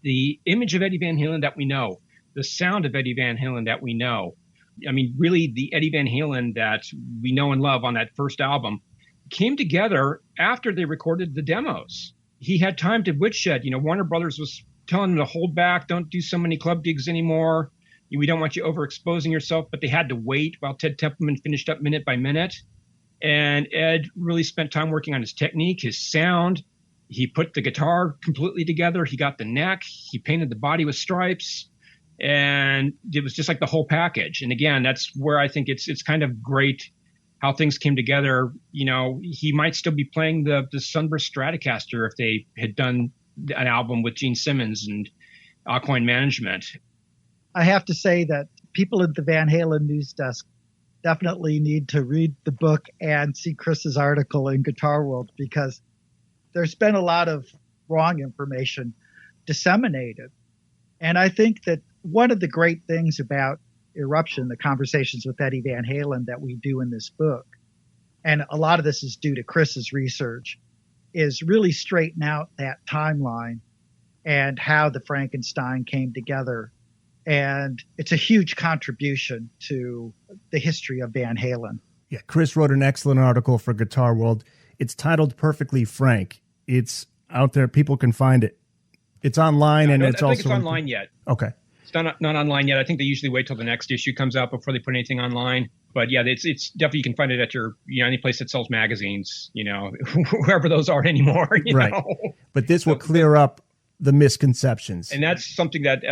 The image of Eddie Van Halen that we know, the sound of Eddie Van Halen that we know, I mean, really the Eddie Van Halen that we know and love on that first album came together after they recorded the demos. He had time to woodshed. Warner Brothers was telling him to hold back, don't do so many club gigs anymore. We don't want you overexposing yourself, but they had to wait while Ted Templeman finished up minute by minute. And Ed really spent time working on his technique, his sound. He put the guitar completely together. He got the neck. He painted the body with stripes. And it was just like the whole package. And again, that's where I think it's kind of great how things came together. He might still be playing the Sunburst Stratocaster if they had done an album with Gene Simmons and Aquine Management. I have to say that people at the Van Halen news desk definitely need to read the book and see Chris's article in Guitar World, because there's been a lot of wrong information disseminated. And I think that one of the great things about Eruption, the conversations with Eddie Van Halen that we do in this book, and a lot of this is due to Chris's research, is really straighten out that timeline and how the Frankenstein came together. And it's a huge contribution to the history of Van Halen. Yeah, Chris wrote an excellent article for Guitar World. It's titled Perfectly Frank. It's out there. People can find it. It's online, and it's also... I don't think it's online yet. Okay. It's not online yet. I think they usually wait till the next issue comes out before they put anything online. But yeah, it's definitely, you can find it at your, any place that sells magazines, wherever those are anymore. Right. But this will clear up the misconceptions. And that's something that,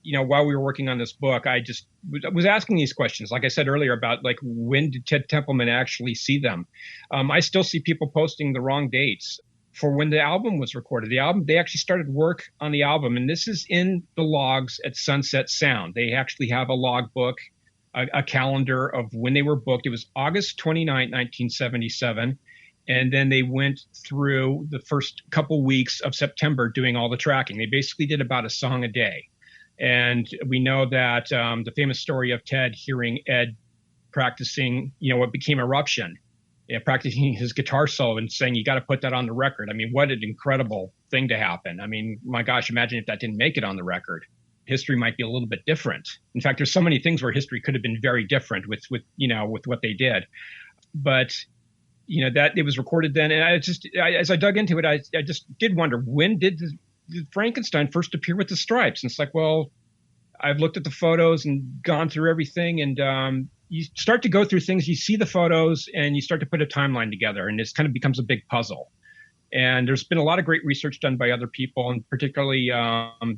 while we were working on this book, I just was asking these questions. Like I said earlier about when did Ted Templeman actually see them? I still see people posting the wrong dates for when the album was recorded. They actually started work on the album, and this is in the logs at Sunset Sound. They actually have a log book, a calendar of when they were booked. It was August 29, 1977. And then they went through the first couple weeks of September doing all the tracking. They basically did about a song a day. And we know that the famous story of Ted hearing Ed practicing, what became Eruption, practicing his guitar solo and saying, you got to put that on the record. I mean, what an incredible thing to happen. I mean, my gosh, imagine if that didn't make it on the record. History might be a little bit different. In fact, there's so many things where history could have been very different with what they did. But that it was recorded then. And as I dug into it, I just did wonder, when did the Frankenstein first appear with the stripes? And it's like, well, I've looked at the photos and gone through everything. And you start to go through things, you see the photos and you start to put a timeline together, and this kind of becomes a big puzzle. And there's been a lot of great research done by other people, and particularly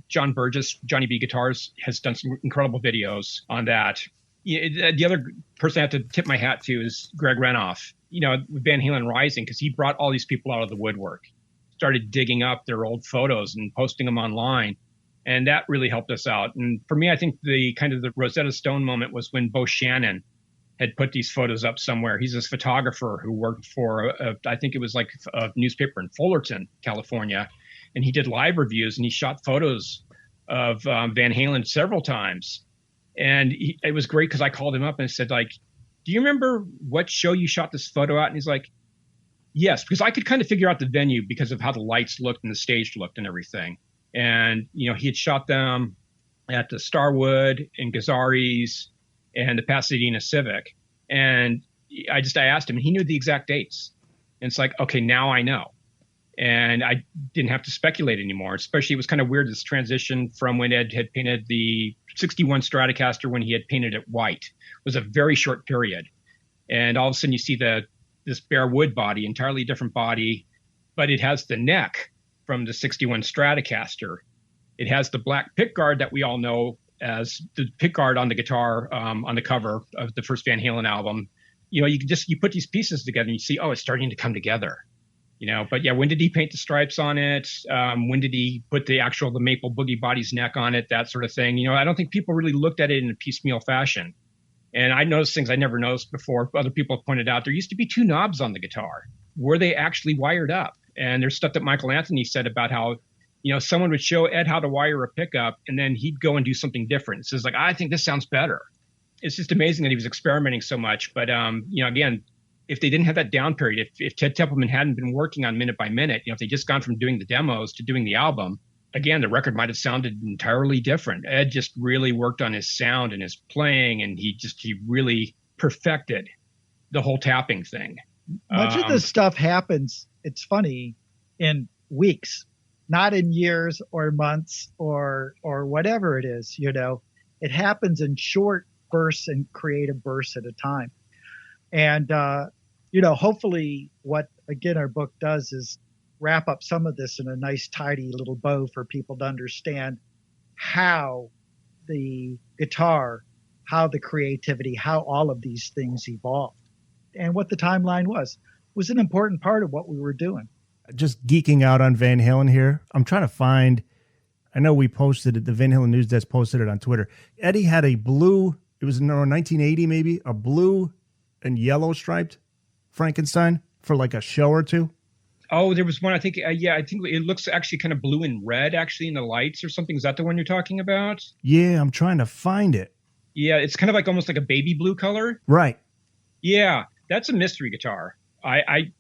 John Burgess, Johnny B Guitars, has done some incredible videos on that. The other person I have to tip my hat to is Greg Renoff, with Van Halen Rising, because he brought all these people out of the woodwork, started digging up their old photos and posting them online. And that really helped us out. And for me, I think the kind of the Rosetta Stone moment was when Bo Shannon had put these photos up somewhere. He's this photographer who worked for, I think it was like a newspaper in Fullerton, California. And he did live reviews and he shot photos of Van Halen several times. And it was great because I called him up and said, like, do you remember what show you shot this photo at? And he's like, yes, because I could kind of figure out the venue because of how the lights looked and the stage looked and everything. And, he had shot them at the Starwood and Gazzari's and the Pasadena Civic. And I asked him, and he knew the exact dates. And it's like, okay, now I know. And I didn't have to speculate anymore. Especially, it was kind of weird, this transition from when Ed had painted the 61 Stratocaster when he had painted it white. It was a very short period. And all of a sudden you see this bare wood body, entirely different body, but it has the neck from the 61 Stratocaster. It has the black pickguard that we all know as the pickguard on the guitar on the cover of the first Van Halen album. You put these pieces together and you see, oh, it's starting to come together. But yeah, when did he paint the stripes on it? When did he put the Maple Boogie Body's neck on it? That sort of thing. I don't think people really looked at it in a piecemeal fashion. And I noticed things I never noticed before. Other people have pointed out there used to be two knobs on the guitar. Were they actually wired up? And there's stuff that Michael Anthony said about how, someone would show Ed how to wire a pickup and then he'd go and do something different. So it's like, I think this sounds better. It's just amazing that he was experimenting so much. But, again, if they didn't have that down period, if Ted Templeman hadn't been working on minute by minute, if they just gone from doing the demos to doing the album, again, the record might have sounded entirely different. Ed just really worked on his sound and his playing, and he really perfected the whole tapping thing. Much of this stuff happens, it's funny, in weeks, not in years or months or whatever it is, It happens in short bursts and creative bursts at a time. And, hopefully what, again, our book does is wrap up some of this in a nice, tidy little bow for people to understand how the guitar, how the creativity, how all of these things evolved, and what the timeline was an important part of what we were doing. Just geeking out on Van Halen here. I'm trying to find, I know we posted it, the Van Halen News Desk posted it on Twitter. Eddie had a blue, it was in 1980 maybe, a blue and yellow striped Frankenstein for like a show or two. Oh, there was one, I think it looks actually kind of blue and red actually in the lights or something. Is that the one you're talking about? Yeah, I'm trying to find it. Yeah, it's kind of like almost like a baby blue color. Right. Yeah, that's a mystery guitar. I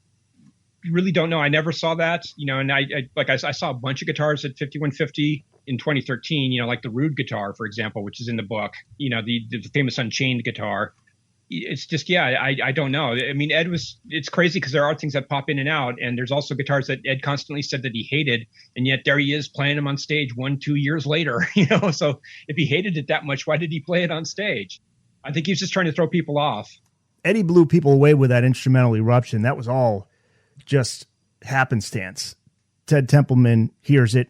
really don't know. I never saw that, and I saw a bunch of guitars at 5150 in 2013, like the Rude guitar, for example, which is in the book, the famous Unchained guitar. It's just, I don't know. I mean, it's crazy because there are things that pop in and out. And there's also guitars that Ed constantly said that he hated. And yet there he is playing them on stage 1-2 years later, So if he hated it that much, why did he play it on stage? I think he was just trying to throw people off. Eddie blew people away with that instrumental Eruption. That was all just happenstance. Ted Templeman hears it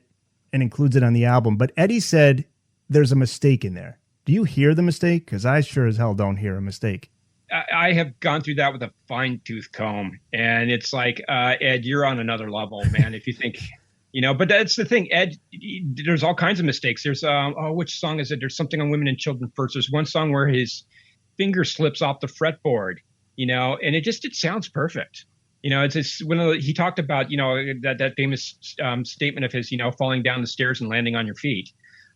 and includes it on the album. But Eddie said there's a mistake in there. Do you hear the mistake? Because I sure as hell don't hear a mistake. I have gone through that with a fine-tooth comb. And it's like, Ed, you're on another level, man. If you think, but that's the thing. Ed, there's all kinds of mistakes. There's, which song is it? There's something on Women and Children First. There's one song where his finger slips off the fretboard, and it sounds perfect. It's when he talked about, that famous statement of his, falling down the stairs and landing on your feet.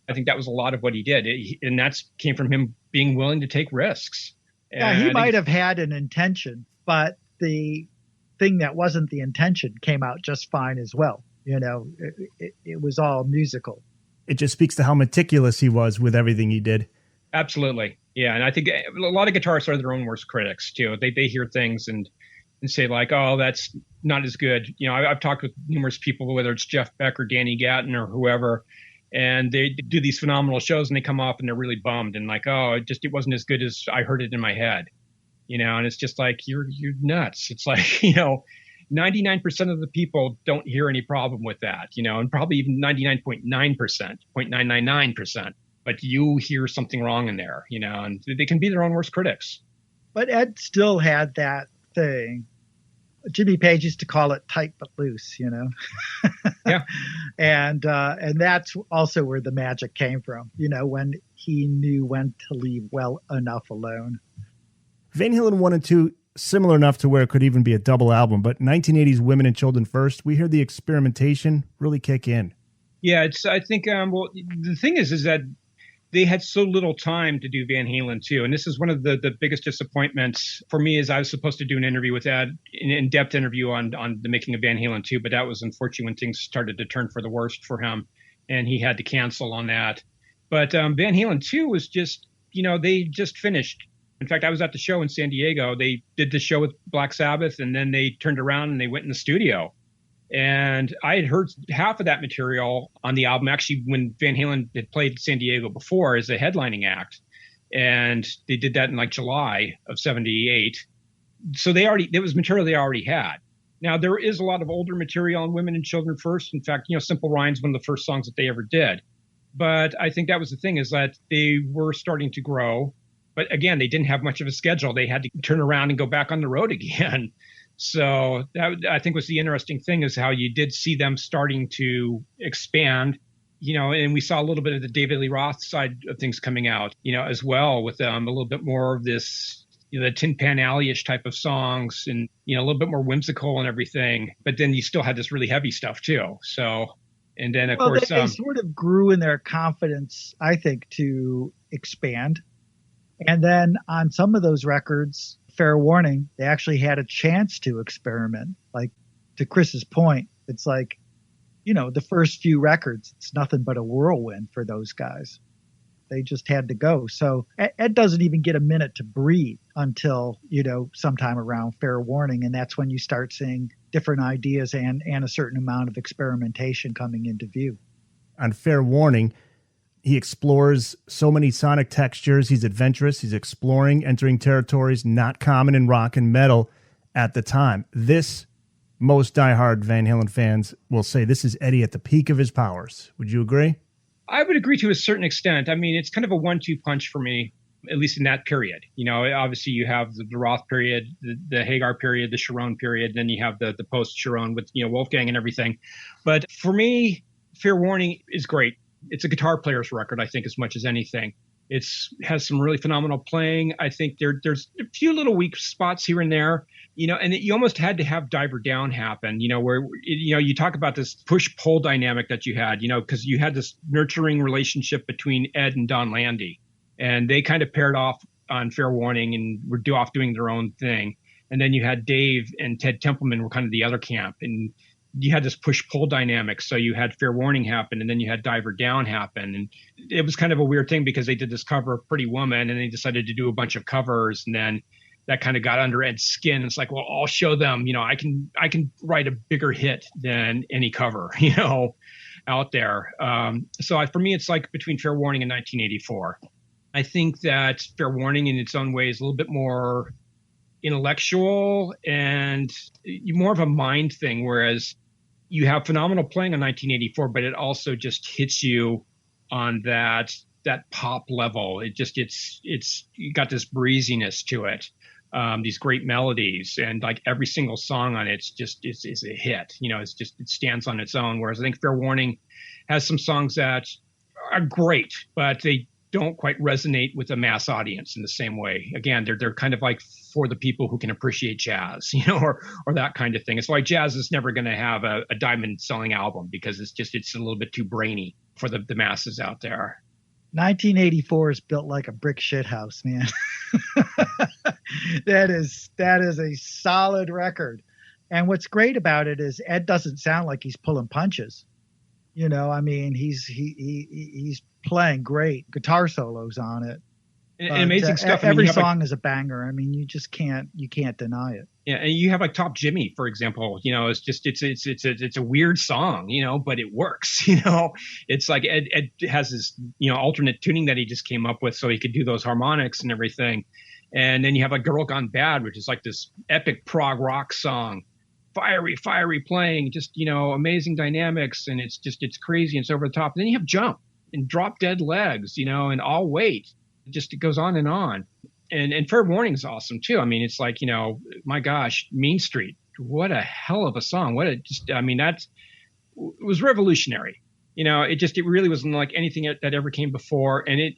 I think that was a lot of what he did. And that came from him being willing to take risks. Yeah, he might have had an intention, but the thing that wasn't the intention came out just fine as well. It was all musical. It just speaks to how meticulous he was with everything he did. Absolutely. Yeah. And I think a lot of guitarists are their own worst critics too. They hear things and say like, oh, that's not as good. I've talked with numerous people, whether it's Jeff Beck or Danny Gatton or whoever, and they do these phenomenal shows and they come off and they're really bummed and like, oh, it wasn't as good as I heard it in my head, and it's just like, you're nuts. It's like, 99% of the people don't hear any problem with that, and probably even 99.9%, 0.999%, but you hear something wrong in there, and they can be their own worst critics. But Ed still had that thing. Jimmy Page used to call it tight but loose, Yeah. And that's also where the magic came from, when he knew when to leave well enough alone. Van Halen 1 and 2, similar enough to where it could even be a double album, but 1980s Women and Children First, we hear the experimentation really kick in. Yeah, I think, well, the thing is that they had so little time to do Van Halen too. And this is one of the biggest disappointments for me is I was supposed to do an interview with Ed, an in-depth interview on the making of Van Halen 2, but that was unfortunately when things started to turn for the worst for him and he had to cancel on that. But Van Halen 2 was just, they just finished. In fact, I was at the show in San Diego. They did the show with Black Sabbath and then they turned around and they went in the studio. And I had heard half of that material on the album, actually, when Van Halen had played San Diego before as a headlining act. And they did that in like July of 78. So there was material they already had. Now, there is a lot of older material on Women and Children First. In fact, Simple Ryan's one of the first songs that they ever did. But I think that was the thing is that they were starting to grow. But again, they didn't have much of a schedule. They had to turn around and go back on the road again. So that I think was the interesting thing is how you did see them starting to expand, and we saw a little bit of the David Lee Roth side of things coming out, as well with a little bit more of this, the Tin Pan Alley-ish type of songs and, a little bit more whimsical and everything. But then you still had this really heavy stuff too. So, and then of course, they sort of grew in their confidence, I think, to expand. And then on some of those records, fair warning, they actually had a chance to experiment. Like to Chris's point, it's like, the first few records, it's nothing but a whirlwind for those guys. They just had to go. So Ed doesn't even get a minute to breathe until, sometime around fair warning. And that's when you start seeing different ideas and a certain amount of experimentation coming into view. On fair warning, he explores so many sonic textures. He's adventurous. He's exploring, entering territories not common in rock and metal at the time. Most diehard Van Halen fans will say this is Eddie at the peak of his powers. Would you agree? I would agree to a certain extent. I mean, it's kind of a 1-2 punch for me, at least in that period. Obviously you have the Roth period, the Hagar period, the Sharon period, then you have the post Sharon with, Wolfgang and everything. But for me, Fair Warning is great. It's a guitar player's record, I think, as much as anything. It has some really phenomenal playing. I think there's a few little weak spots here and there, and you almost had to have Diver Down happen, where, you talk about this push-pull dynamic that you had, because you had this nurturing relationship between Ed and Don Landy, and they kind of paired off on Fair Warning and were off doing their own thing. And then you had Dave and Ted Templeman were kind of the other camp, and you had this push-pull dynamic. So you had Fair Warning happen, and then you had Diver Down happen. And it was kind of a weird thing because they did this cover of Pretty Woman, and they decided to do a bunch of covers. And then that kind of got under Ed's skin. It's like, well, I'll show them, I can write a bigger hit than any cover, out there. For me, it's like between Fair Warning and 1984. I think that Fair Warning in its own way is a little bit more intellectual and more of a mind thing, whereas you have phenomenal playing on 1984, but it also just hits you on that pop level. It's got this breeziness to it, these great melodies, and like every single song on it's a hit. It stands on its own. Whereas I think Fair Warning has some songs that are great, but they don't quite resonate with a mass audience in the same way. Again, they're kind of like for the people who can appreciate jazz, or that kind of thing. It's like jazz is never going to have a diamond selling album because it's a little bit too brainy for the masses out there. 1984 is built like a brick shit house, man. That is a solid record. And what's great about it is Ed doesn't sound like he's pulling punches. He's playing great guitar solos on it. And amazing stuff. Every song is a banger. I mean, you can't deny it. Yeah, and you have like Top Jimmy, for example. It's a weird song, but it works. It's like Ed has this alternate tuning that he just came up with, so he could do those harmonics and everything. And then you have like Girl Gone Bad, which is like this epic prog rock song. Fiery playing, just, amazing dynamics, and it's crazy and it's over the top. And then you have Jump and Drop Dead Legs, and All Wait. It goes on and on. And Fair Warning is awesome too. I mean, it's like, my gosh, Mean Street. What a hell of a song. It was revolutionary. It really wasn't like anything that ever came before. And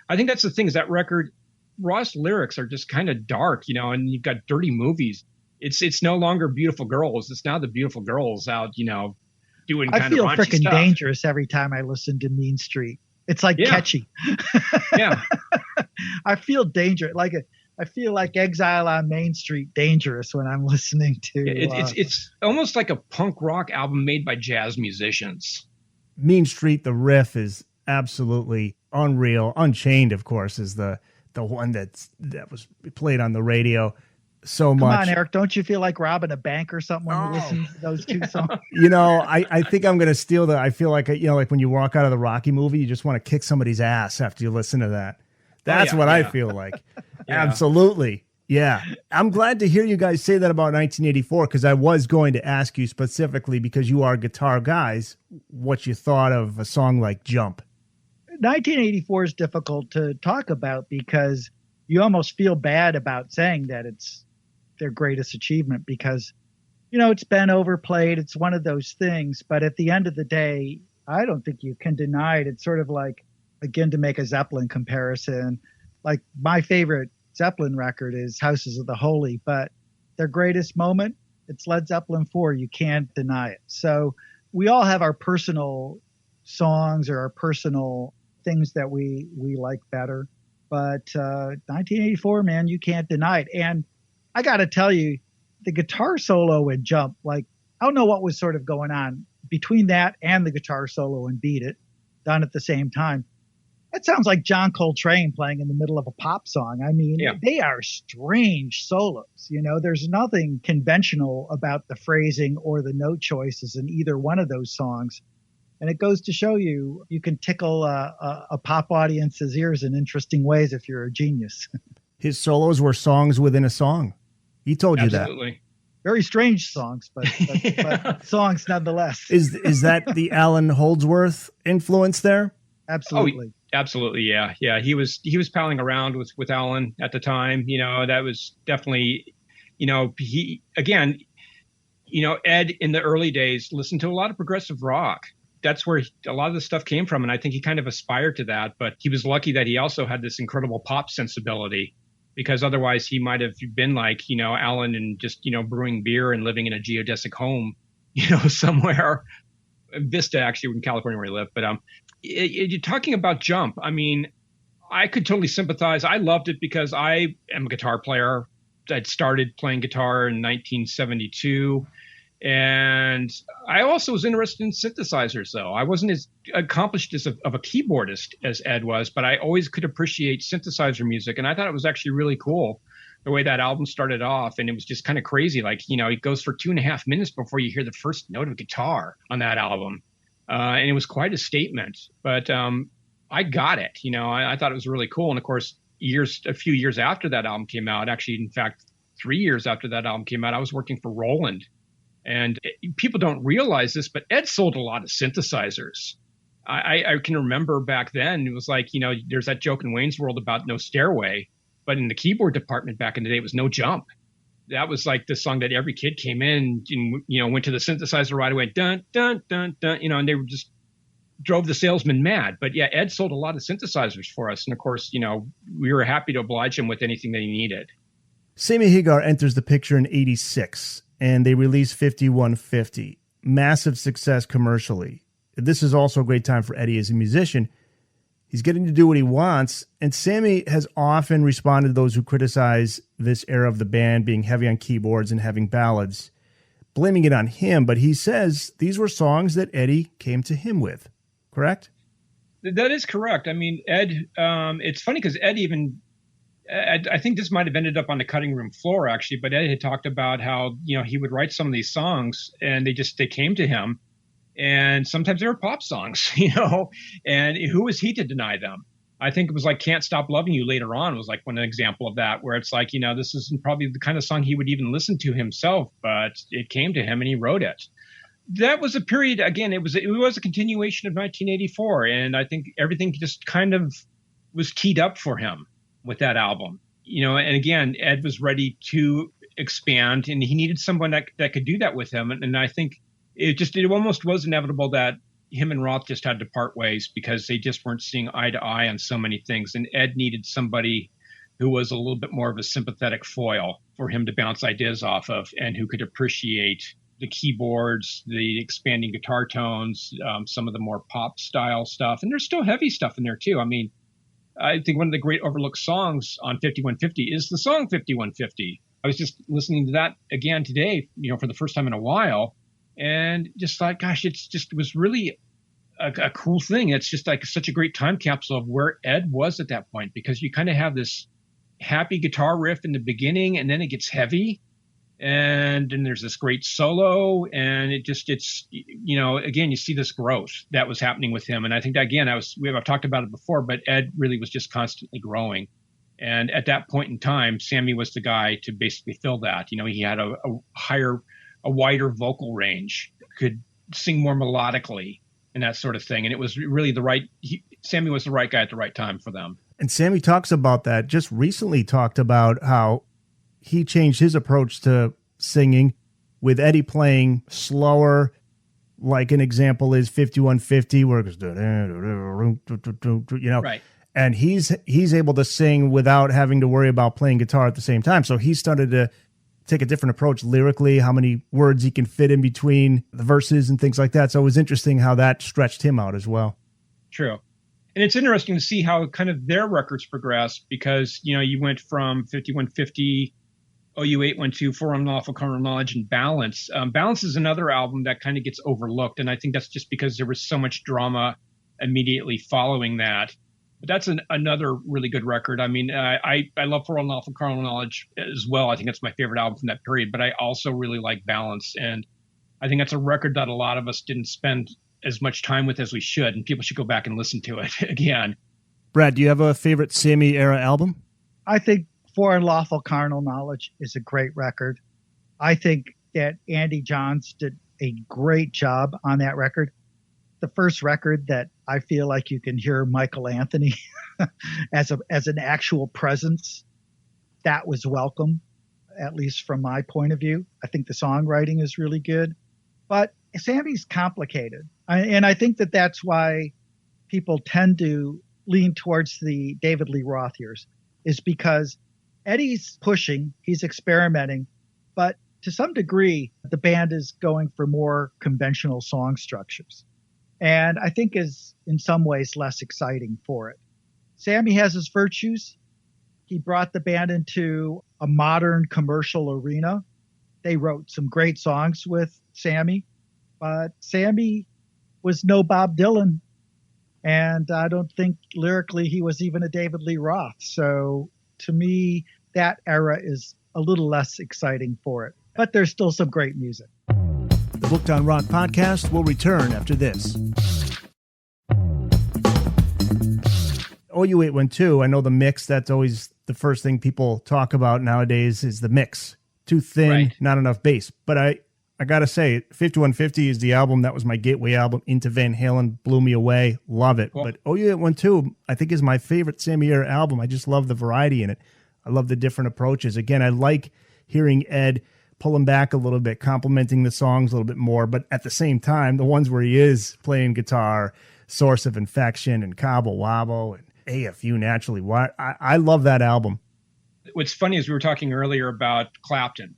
I think that's the thing is that record, Roth's lyrics are just kind of dark, and you've got dirty movies. It's no longer Beautiful Girls. It's now the Beautiful Girls out, doing I kind of feel raunchy freaking stuff. dangerous every time I listen to Mean Street. It's like catchy. Yeah. I feel dangerous. I feel like Exile on Main Street dangerous when I'm listening to. It's almost like a punk rock album made by jazz musicians. Mean Street, the riff is absolutely unreal. Unchained, of course, is the one that was played on the radio so much. Come on, Eric, don't you feel like robbing a bank or something when you listen to those two songs? I think I'm going to steal I feel like, like when you walk out of the Rocky movie, you just want to kick somebody's ass after you listen to that. That's what I feel like. Yeah. Absolutely. Yeah. I'm glad to hear you guys say that about 1984, because I was going to ask you specifically, because you are guitar guys, what you thought of a song like Jump. 1984 is difficult to talk about because you almost feel bad about saying that it's their greatest achievement because, it's been overplayed. It's one of those things. But at the end of the day, I don't think you can deny it. It's sort of like, again, to make a Zeppelin comparison, like my favorite Zeppelin record is Houses of the Holy, but their greatest moment, it's Led Zeppelin 4. You can't deny it. So we all have our personal songs or our personal things that we like better. But 1984, man, you can't deny it. And I got to tell you, the guitar solo in Jump, I don't know what was sort of going on between that and the guitar solo in Beat It, done at the same time. It sounds like John Coltrane playing in the middle of a pop song. I mean, They are strange solos. There's nothing conventional about the phrasing or the note choices in either one of those songs. And it goes to show you can tickle a pop audience's ears in interesting ways if you're a genius. His solos were songs within a song. He told you that. Absolutely. Very strange songs, but songs nonetheless. Is that the Alan Holdsworth influence there? Absolutely. Oh, absolutely. Yeah. Yeah. He was palling around with Alan at the time. That was definitely, Ed in the early days listened to a lot of progressive rock. That's where a lot of the stuff came from. And I think he kind of aspired to that, but he was lucky that he also had this incredible pop sensibility, because otherwise he might have been like, Alan and just, brewing beer and living in a geodesic home, somewhere, Vista, actually, in California where he lived. But you're talking about Jump. I mean, I could totally sympathize. I loved it because I am a guitar player. I'd started playing guitar in 1972. And I also was interested in synthesizers, though. I wasn't as accomplished of a keyboardist as Ed was, but I always could appreciate synthesizer music. And I thought it was actually really cool the way that album started off. And it was just kind of crazy. It goes for 2.5 minutes before you hear the first note of guitar on that album. And it was quite a statement. But I got it. I thought it was really cool. And of course, a few years after that album came out, actually, in fact, 3 years after that album came out, I was working for Roland. And people don't realize this, but Ed sold a lot of synthesizers. I can remember back then, it was like, there's that joke in Wayne's World about No Stairway, but in the keyboard department back in the day, it was No Jump. That was like the song that every kid came in and, went to the synthesizer right away, dun, dun, dun, dun, and they were just drove the salesman mad. But yeah, Ed sold a lot of synthesizers for us. And of course, we were happy to oblige him with anything that he needed. Sammy Hagar enters the picture in 86. And they released 5150. Massive success commercially. This is also a great time for Eddie as a musician. He's getting to do what he wants, and Sammy has often responded to those who criticize this era of the band being heavy on keyboards and having ballads, blaming it on him, but he says these were songs that Eddie came to him with, correct? That is correct. I mean, Ed, it's funny because Ed even... I think this might have ended up on the cutting room floor, actually, but Ed had talked about how, he would write some of these songs and they came to him, and sometimes they were pop songs, and who was he to deny them? I think it was like Can't Stop Loving You later on was like one example of that, where it's like, this isn't probably the kind of song he would even listen to himself, but it came to him and he wrote it. That was a period, again, it was a continuation of 1984. And I think everything just kind of was teed up for him with that album, and again, Ed was ready to expand, and he needed someone that could do that with him. And I think it almost was inevitable that him and Roth just had to part ways because they just weren't seeing eye to eye on so many things. And Ed needed somebody who was a little bit more of a sympathetic foil for him to bounce ideas off of, and who could appreciate the keyboards, the expanding guitar tones, some of the more pop style stuff. And there's still heavy stuff in there too. I mean, I think one of the great overlooked songs on 5150 is the song 5150. I was just listening to that again today, for the first time in a while, and just thought, gosh, it was really a cool thing. It's just like such a great time capsule of where Ed was at that point, because you kind of have this happy guitar riff in the beginning, and then it gets heavy, and then there's this great solo, and again, you see this growth that was happening with him. And I think that, again, I've talked about it before, but Ed really was just constantly growing. And at that point in time, Sammy was the guy to basically fill that. He had a wider vocal range, could sing more melodically and that sort of thing. And it was really Sammy was the right guy at the right time for them. And Sammy talks about that, just recently talked about how he changed his approach to singing with Eddie playing slower. Like an example is 5150, where it goes, right. And he's able to sing without having to worry about playing guitar at the same time. So he started to take a different approach lyrically, how many words he can fit in between the verses and things like that. So it was interesting how that stretched him out as well. True. And it's interesting to see how kind of their records progressed, because, you went from 5150, OU812, For Unlawful Carnal Knowledge, and Balance. Balance is another album that kind of gets overlooked. And I think that's just because there was so much drama immediately following that. But that's another really good record. I mean, I love For Unlawful Carnal Knowledge as well. I think that's my favorite album from that period. But I also really like Balance. And I think that's a record that a lot of us didn't spend as much time with as we should. And people should go back and listen to it again. Brad, do you have a favorite Sammy era album? I think For Unlawful Carnal Knowledge is a great record. I think that Andy Johns did a great job on that record. The first record that I feel like you can hear Michael Anthony as an actual presence, that was welcome, at least from my point of view. I think the songwriting is really good, but Sammy's complicated. And I think that that's why people tend to lean towards the David Lee Roth years, is because Eddie's pushing, he's experimenting, but to some degree, the band is going for more conventional song structures. And I think is in some ways less exciting for it. Sammy has his virtues. He brought the band into a modern commercial arena. They wrote some great songs with Sammy, but Sammy was no Bob Dylan. And I don't think lyrically he was even a David Lee Roth. So to me, that era is a little less exciting for it. But there's still some great music. The Booked on Rock podcast will return after this. OU812, I know the mix, that's always the first thing people talk about nowadays is the mix. Too thin, right. Not enough bass. But I got to say, 5150 is the album that was my gateway album into Van Halen, blew me away, love it. Cool. But OU812, I think, is my favorite Sammy era album. I just love the variety in it. I love the different approaches. Again, I like hearing Ed pulling back a little bit, complimenting the songs a little bit more, but at the same time, the ones where he is playing guitar, Source of Infection and Cabo Wabo and AFU Naturally. I love that album. What's funny is we were talking earlier about Clapton,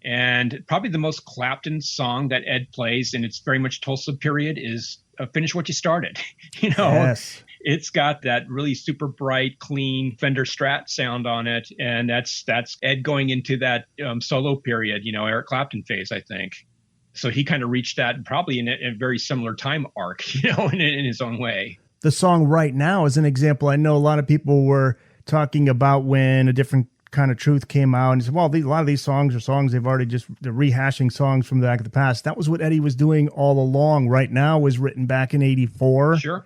and probably the most Clapton song that Ed plays, and it's very much Tulsa period, is Finish What You Started. Yes. It's got that really super bright, clean Fender Strat sound on it. And that's Ed going into that solo period, Eric Clapton phase, I think. So he kind of reached that probably in a very similar time arc, in his own way. The song Right Now is an example. I know a lot of people were talking about when A Different Kind of Truth came out and said, well, a lot of these songs are songs they're rehashing songs from the back of the past. That was what Eddie was doing all along. Right Now was written back in 84. Sure.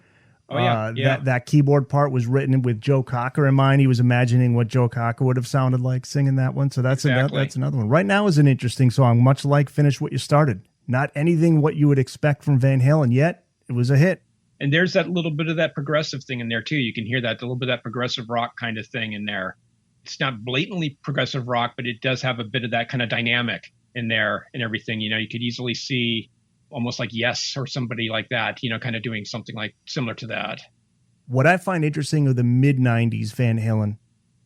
Oh, yeah. That keyboard part was written with Joe Cocker in mind. He was imagining what Joe Cocker would have sounded like singing that one. So that's another one. Right Now is an interesting song, much like Finish What You Started. Not anything what you would expect from Van Halen, yet it was a hit. And there's that little bit of that progressive thing in there, too. You can hear that, a little bit of that progressive rock kind of thing in there. It's not blatantly progressive rock, but it does have a bit of that kind of dynamic in there and everything. You could easily see almost like Yes or somebody like that, kind of doing something like similar to that. What I find interesting of the mid-90s Van Halen,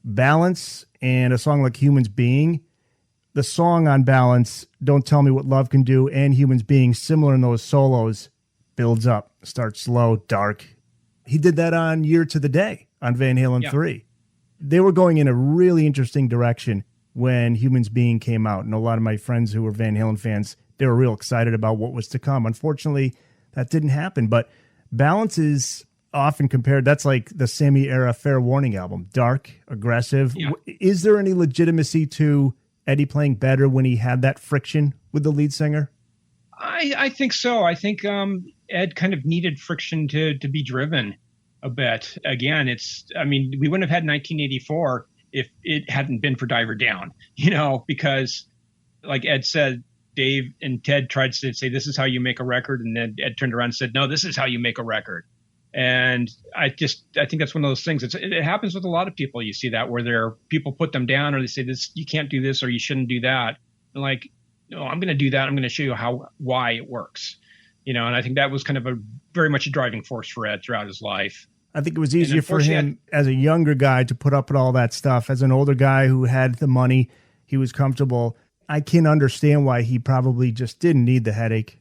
Balance and a song like Humans Being The song on Balance, Don't Tell Me What Love Can Do, and Humans Being, similar in those solos, builds up, starts slow, dark. He did that on Year to the Day on Van Halen 3. They were going in a really interesting direction when Humans Being came out. And a lot of my friends who were Van Halen fans, they were real excited about what was to come. Unfortunately, that didn't happen. But Balance is often compared, that's like the Sammy era Fair Warning album. Dark, aggressive. Yeah. Is there any legitimacy to Eddie playing better when he had that friction with the lead singer? I think so. I think Ed kind of needed friction to be driven a bit. Again, we wouldn't have had 1984 if it hadn't been for Diver Down, because like Ed said, Dave and Ted tried to say, this is how you make a record. And then Ed turned around and said, no, this is how you make a record. And I think that's one of those things. It happens with a lot of people. You see that where people put them down, or they say this, you can't do this, or you shouldn't do that. And like, no, I'm going to do that. I'm going to show you why it works. And I think that was kind of very much a driving force for Ed throughout his life. I think it was easier for him as a younger guy to put up with all that stuff. As an older guy who had the money, he was comfortable. I can understand why he probably just didn't need the headache.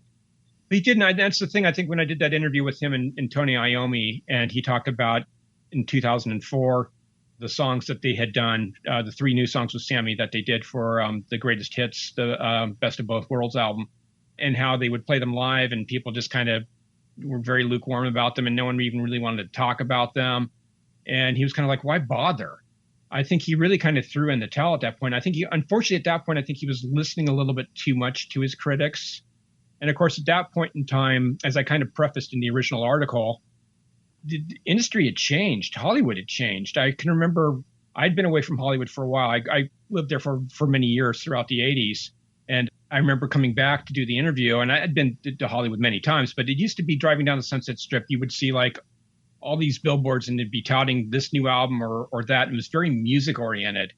He didn't. That's the thing. I think when I did that interview with him and Tony Iommi, and he talked about in 2004, the songs that they had done, the 3 new songs with Sammy that they did for the Greatest Hits, the Best of Both Worlds album, and how they would play them live, and people just kind of were very lukewarm about them, and no one even really wanted to talk about them. And he was kind of like, why bother? I think he really kind of threw in the towel at that point. Unfortunately, at that point, I think he was listening a little bit too much to his critics. And of course, at that point in time, as I kind of prefaced in the original article, the industry had changed. Hollywood had changed. I can remember I'd been away from Hollywood for a while. I lived there for many years throughout the 80s. And I remember coming back to do the interview, and I had been to Hollywood many times, but it used to be driving down the Sunset Strip, you would see like all these billboards and they'd be touting this new album or that. And it was very music oriented.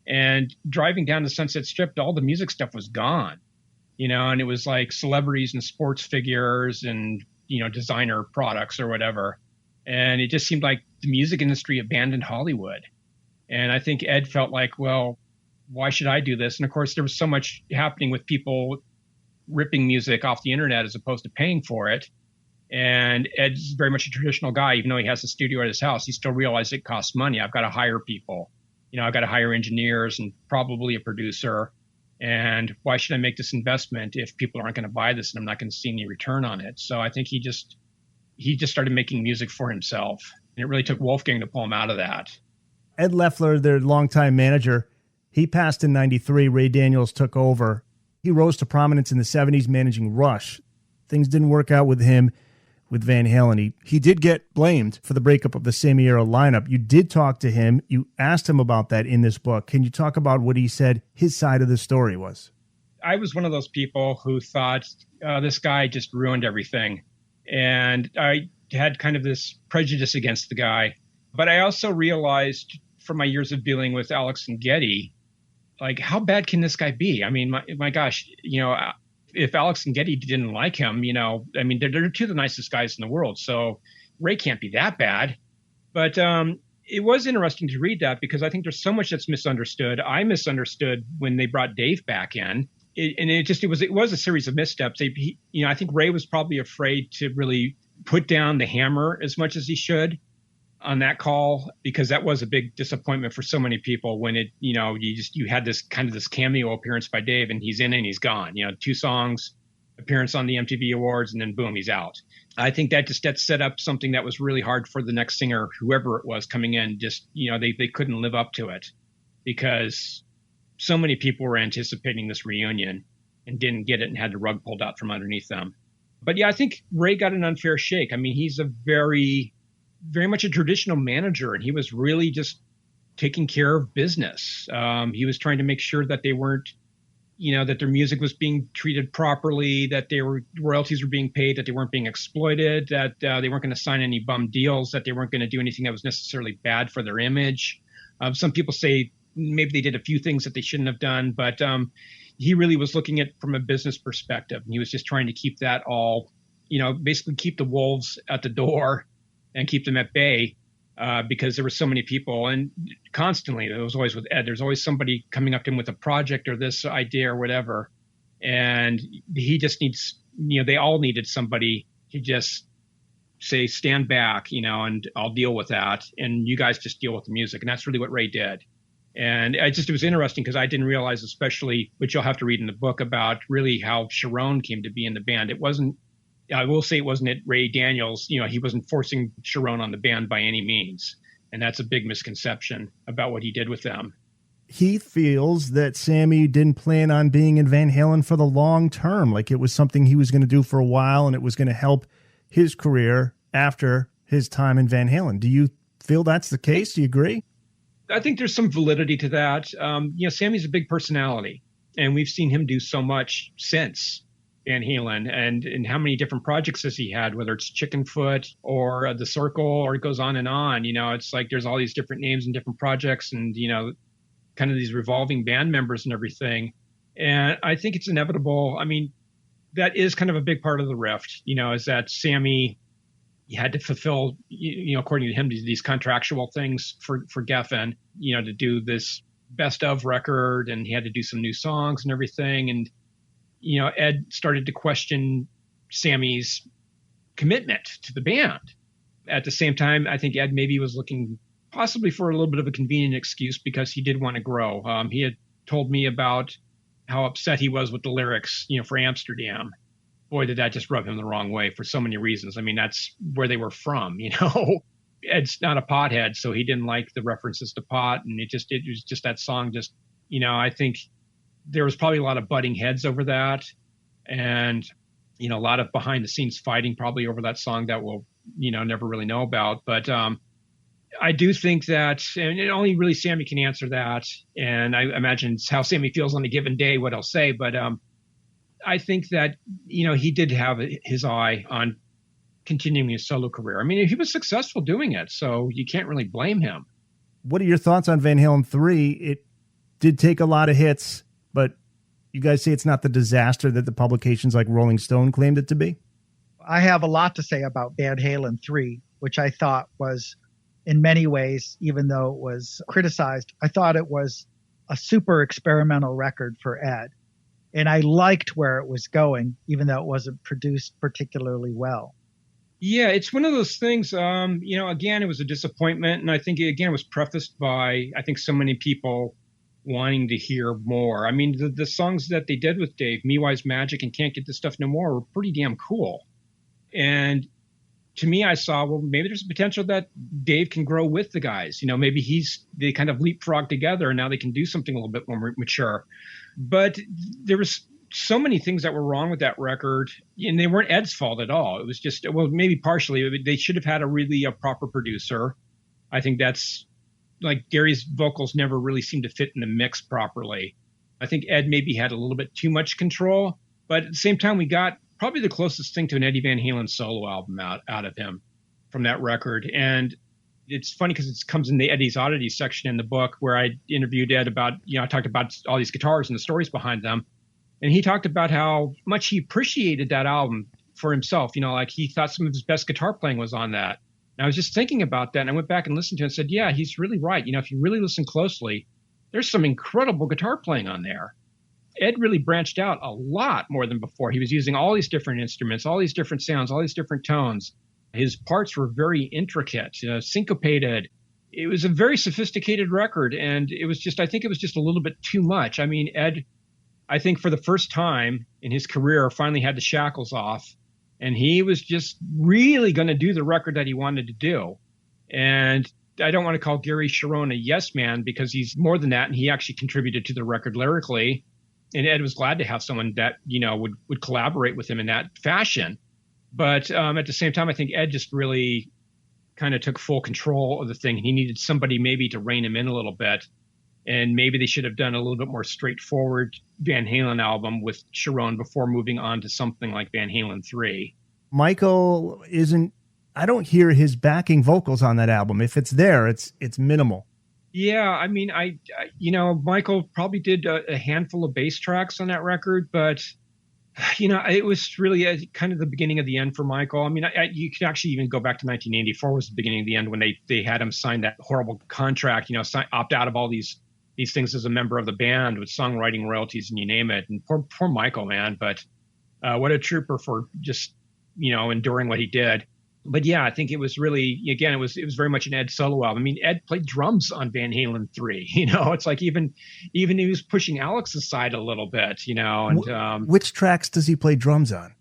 And driving down the Sunset Strip, all the music stuff was gone. And it was like celebrities and sports figures and, designer products or whatever. And it just seemed like the music industry abandoned Hollywood. And I think Ed felt like, well, why should I do this? And of course, there was so much happening with people ripping music off the internet as opposed to paying for it. And Ed's very much a traditional guy. Even though he has a studio at his house, he still realized it costs money. I've got to hire people. I've got to hire engineers and probably a producer. And why should I make this investment if people aren't going to buy this and I'm not going to see any return on it? So I think he just started making music for himself. And it really took Wolfgang to pull him out of that. Ed Loeffler, their longtime manager, he passed in 93. Ray Daniels took over. He rose to prominence in the 70s managing Rush. Things didn't work out with him with Van Halen. He did get blamed for the breakup of the Sammy era lineup. You did talk to him. You asked him about that in this book. Can you talk about what he said his side of the story was? I was one of those people who thought this guy just ruined everything. And I had kind of this prejudice against the guy. But I also realized from my years of dealing with Alex and Geddy, like, how bad can this guy be? I mean, my gosh, if Alex and Geddy didn't like him, they're 2 of the nicest guys in the world. So Ray can't be that bad. But it was interesting to read that because I think there's so much that's misunderstood. I misunderstood when they brought Dave back in. It was a series of missteps. I think Ray was probably afraid to really put down the hammer as much as he should on that call, because that was a big disappointment for so many people when you had this kind of this cameo appearance by Dave, and he's in and he's gone. 2 songs, appearance on the MTV Awards, and then boom, he's out. I think that set up something that was really hard for the next singer, whoever it was coming in. Just they couldn't live up to it because so many people were anticipating this reunion and didn't get it and had the rug pulled out from underneath them. But yeah, I think Ray got an unfair shake. I mean, he's a very much a traditional manager, and he was really just taking care of business. He was trying to make sure that they weren't, that their music was being treated properly, that royalties were being paid, that they weren't being exploited, that they weren't going to sign any bum deals, that they weren't going to do anything that was necessarily bad for their image. Some people say maybe they did a few things that they shouldn't have done, but he really was looking at it from a business perspective. And he was just trying to keep that all, basically keep the wolves at the door and keep them at bay. because there were so many people, and constantly, it was always with Ed, there's always somebody coming up to him with a project or this idea or whatever. And he just needs, they all needed somebody to just say, stand back, and I'll deal with that. And you guys just deal with the music. And that's really what Ray did. And it was interesting because I didn't realize, especially, which you'll have to read in the book, about really how Sharon came to be in the band. It wasn't, I will say it wasn't Ray Daniels, he wasn't forcing Sharon on the band by any means. And that's a big misconception about what he did with them. He feels that Sammy didn't plan on being in Van Halen for the long term. Like it was something he was going to do for a while and it was going to help his career after his time in Van Halen. Do you feel that's the case? Do you agree? I think there's some validity to that. Sammy's a big personality, and we've seen him do so much since Van Halen, and how many different projects has he had, whether it's Chickenfoot or The Circle, or it goes on and on. It's like there's all these different names and different projects and, kind of these revolving band members and everything. And I think it's inevitable. I mean, that is kind of a big part of the rift, is that Sammy had to fulfill, according to him, these contractual things for Geffen, to do this best of record, and he had to do some new songs and everything. And, Ed started to question Sammy's commitment to the band. At the same time, I think Ed maybe was looking possibly for a little bit of a convenient excuse because he did want to grow. He had told me about how upset he was with the lyrics, for Amsterdam. Boy, did that just rub him the wrong way for so many reasons. I mean, that's where they were from, Ed's not a pothead, so he didn't like the references to pot. And it was just that song just, I think there was probably a lot of butting heads over that. And, a lot of behind the scenes fighting probably over that song that we'll, never really know about. But I do think that, and only really Sammy can answer that. And I imagine it's how Sammy feels on a given day, what I'll say. But I think that, he did have his eye on continuing his solo career. I mean, he was successful doing it, so you can't really blame him. What are your thoughts on Van Halen 3? It did take a lot of hits, but you guys say it's not the disaster that the publications like Rolling Stone claimed it to be? I have a lot to say about Van Halen 3, which I thought was, in many ways, even though it was criticized, I thought it was a super experimental record for Ed. And I liked where it was going, even though it wasn't produced particularly well. Yeah, it's one of those things, again, it was a disappointment. And I think, again, it was prefaced by, I think, so many people wanting to hear more. I mean, the songs that they did with Dave, Me Wise Magic and Can't Get This Stuff No More, were pretty damn cool. And to me, I saw, well, maybe there's a potential that Dave can grow with the guys. Maybe they kind of leapfrog together and now they can do something a little bit more mature. But there was so many things that were wrong with that record, and they weren't Ed's fault at all. It was just, well, maybe partially. They should have had a proper producer. I think that's like Gary's vocals never really seemed to fit in the mix properly. I think Ed maybe had a little bit too much control, but at the same time, we got probably the closest thing to an Eddie Van Halen solo album out of him from that record. And it's funny because it comes in the Eddie's Oddities section in the book where I interviewed Ed about, I talked about all these guitars and the stories behind them. And he talked about how much he appreciated that album for himself. Like he thought some of his best guitar playing was on that. And I was just thinking about that, and I went back and listened to it and said, yeah, he's really right. If you really listen closely, there's some incredible guitar playing on there. Ed really branched out a lot more than before. He was using all these different instruments, all these different sounds, all these different tones. His parts were very intricate, syncopated. It was a very sophisticated record, and I think it was just a little bit too much. I mean, Ed, I think for the first time in his career, finally had the shackles off, and he was just really going to do the record that he wanted to do. And I don't want to call Gary Sharon a yes man, because he's more than that, and he actually contributed to the record lyrically. And Ed was glad to have someone that, would collaborate with him in that fashion. But at the same time, I think Ed just really kind of took full control of the thing. He needed somebody maybe to rein him in a little bit. And maybe they should have done a little bit more straightforward Van Halen album with Sharon before moving on to something like Van Halen 3. Michael I don't hear his backing vocals on that album. If it's there, it's minimal. Yeah, I mean, Michael probably did a handful of bass tracks on that record, but It was really kind of the beginning of the end for Michael. I mean, you could actually even go back to 1984 was the beginning of the end when they had him sign that horrible contract, opt out of all these things as a member of the band with songwriting royalties and you name it. And poor Michael, man. But what a trooper for just, enduring what he did. But yeah, I think it was really, again, it was very much an Ed solo album. I mean, Ed played drums on Van Halen 3, it's like even he was pushing Alex aside a little bit, and which tracks does he play drums on?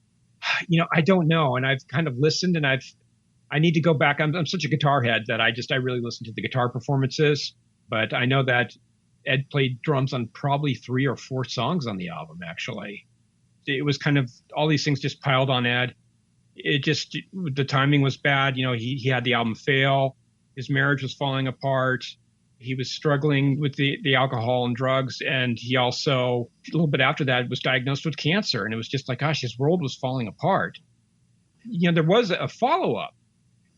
I don't know. And I've kind of listened and I need to go back. I'm such a guitar head that I really listen to the guitar performances, but I know that Ed played drums on probably 3 or 4 songs on the album, actually. It was kind of all these things just piled on Ed. The timing was bad. He had the album fail. His marriage was falling apart. He was struggling with the alcohol and drugs. And he also, a little bit after that, was diagnosed with cancer. And it was just like, gosh, his world was falling apart. There was a follow-up,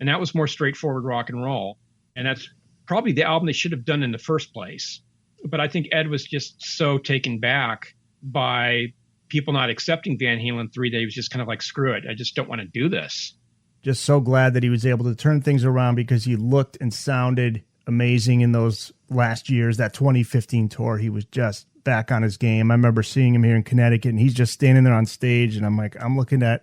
and that was more straightforward rock and roll. And that's probably the album they should have done in the first place. But I think Ed was just so taken back by people not accepting Van Halen 3 that he was just kind of like, screw it, I just don't want to do this. Just so glad that he was able to turn things around because he looked and sounded amazing in those last years. That 2015 tour, he was just back on his game. I remember seeing him here in Connecticut, and he's just standing there on stage, and I'm like, I'm looking at,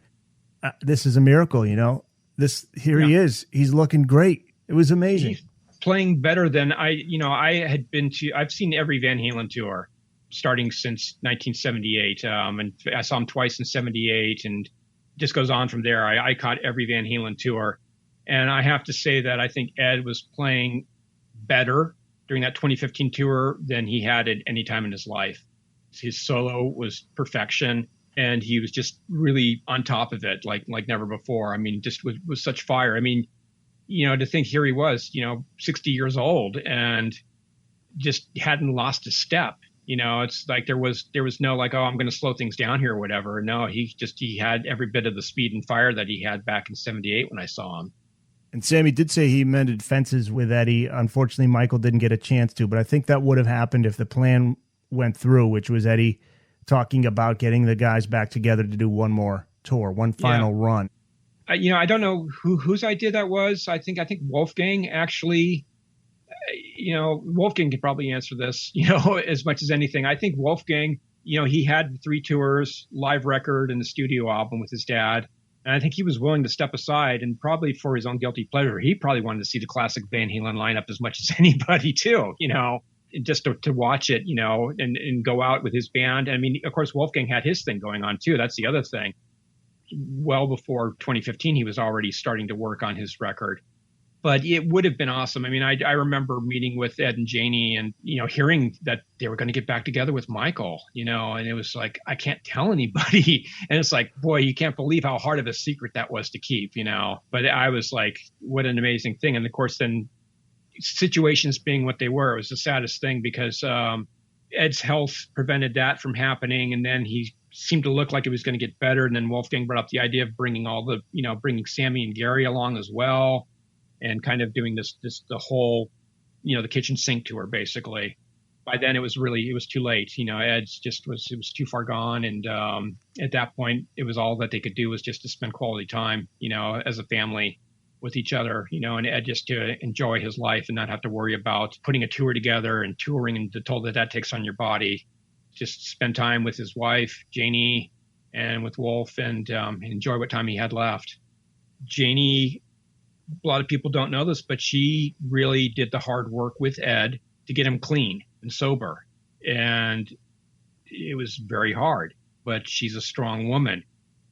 this is a miracle, He is. He's looking great. It was amazing. He's playing better than I've seen every Van Halen tour starting since 1978. And I saw him twice in 78 and just goes on from there. I caught every Van Halen tour. And I have to say that I think Ed was playing better during that 2015 tour than he had at any time in his life. His solo was perfection, and he was just really on top of it like never before. I mean, just was such fire. I mean, to think here he was, 60 years old and just hadn't lost a step. It's like there was no like, oh, I'm going to slow things down here or whatever. No, he had every bit of the speed and fire that he had back in 78 when I saw him. And Sammy did say he mended fences with Eddie. Unfortunately, Michael didn't get a chance to, but I think that would have happened if the plan went through, which was Eddie talking about getting the guys back together to do one more tour, one final run. I don't know whose idea that was. I think Wolfgang actually, Wolfgang could probably answer this, as much as anything. I think Wolfgang, he had 3 tours, live record, and the studio album with his dad. And I think he was willing to step aside, and probably for his own guilty pleasure. He probably wanted to see the classic Van Halen lineup as much as anybody too, just to watch it, and go out with his band. I mean, of course, Wolfgang had his thing going on too. That's the other thing. Well before 2015, he was already starting to work on his record. But it would have been awesome. I mean, I remember meeting with Ed and Janie and, hearing that they were going to get back together with Michael, and it was like, I can't tell anybody. And it's like, boy, you can't believe how hard of a secret that was to keep, But I was like, what an amazing thing. And of course, then situations being what they were, it was the saddest thing because Ed's health prevented that from happening. And then he seemed to look like it was going to get better. And then Wolfgang brought up the idea of bringing bringing Sammy and Gary along as well. And kind of doing the whole, the kitchen sink tour, basically. By then it was too late. Ed's it was too far gone. And at that point, it was all that they could do was just to spend quality time, as a family with each other, and Ed just to enjoy his life and not have to worry about putting a tour together and touring and the toll that takes on your body. Just spend time with his wife, Janie, and with Wolf and enjoy what time he had left. Janie, a lot of people don't know this, but she really did the hard work with Ed to get him clean and sober. And it was very hard, but she's a strong woman.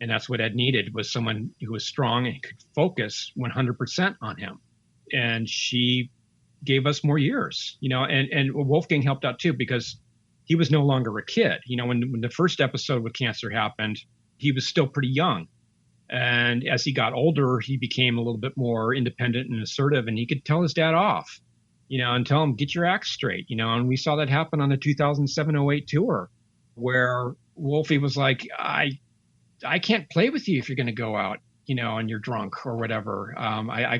And that's what Ed needed, was someone who was strong and could focus 100% on him. And she gave us more years, and Wolfgang helped out too, because he was no longer a kid. When the first episode with cancer happened, he was still pretty young. And as he got older, he became a little bit more independent and assertive, and he could tell his dad off, and tell him, get your act straight, and we saw that happen on the 2007-08 tour, where Wolfie was like, I can't play with you if you're going to go out, and you're drunk or whatever. I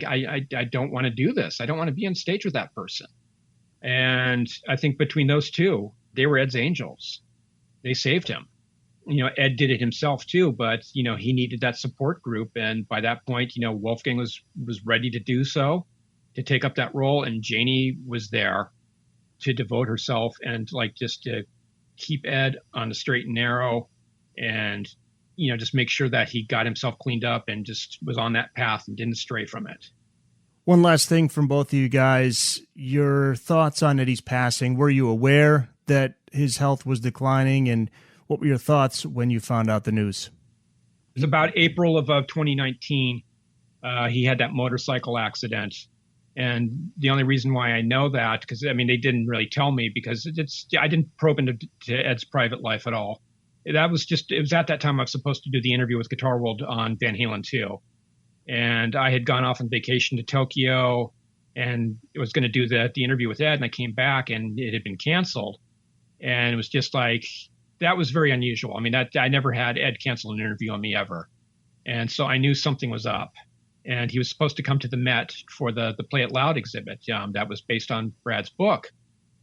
don't want to do this. I don't want to be on stage with that person. And I think between those two, they were Ed's angels. They saved him. Ed did it himself too, but, he needed that support group. And by that point, Wolfgang was ready to do so, to take up that role. And Janie was there to devote herself and just to keep Ed on the straight and narrow and, just make sure that he got himself cleaned up and just was on that path and didn't stray from it. One last thing from both of you guys, your thoughts on Eddie's passing. Were you aware that his health was declining, and what were your thoughts when you found out the news? It was about April of 2019. He had that motorcycle accident. And the only reason why I know that, because, they didn't really tell me, because I didn't probe into Ed's private life at all. It was at that time I was supposed to do the interview with Guitar World on Van Halen 2. And I had gone off on vacation to Tokyo and was going to do the interview with Ed, and I came back and it had been canceled. And it was just that was very unusual. I never had Ed cancel an interview on me ever. And so I knew something was up. And he was supposed to come to the Met for the Play It Loud exhibit that was based on Brad's book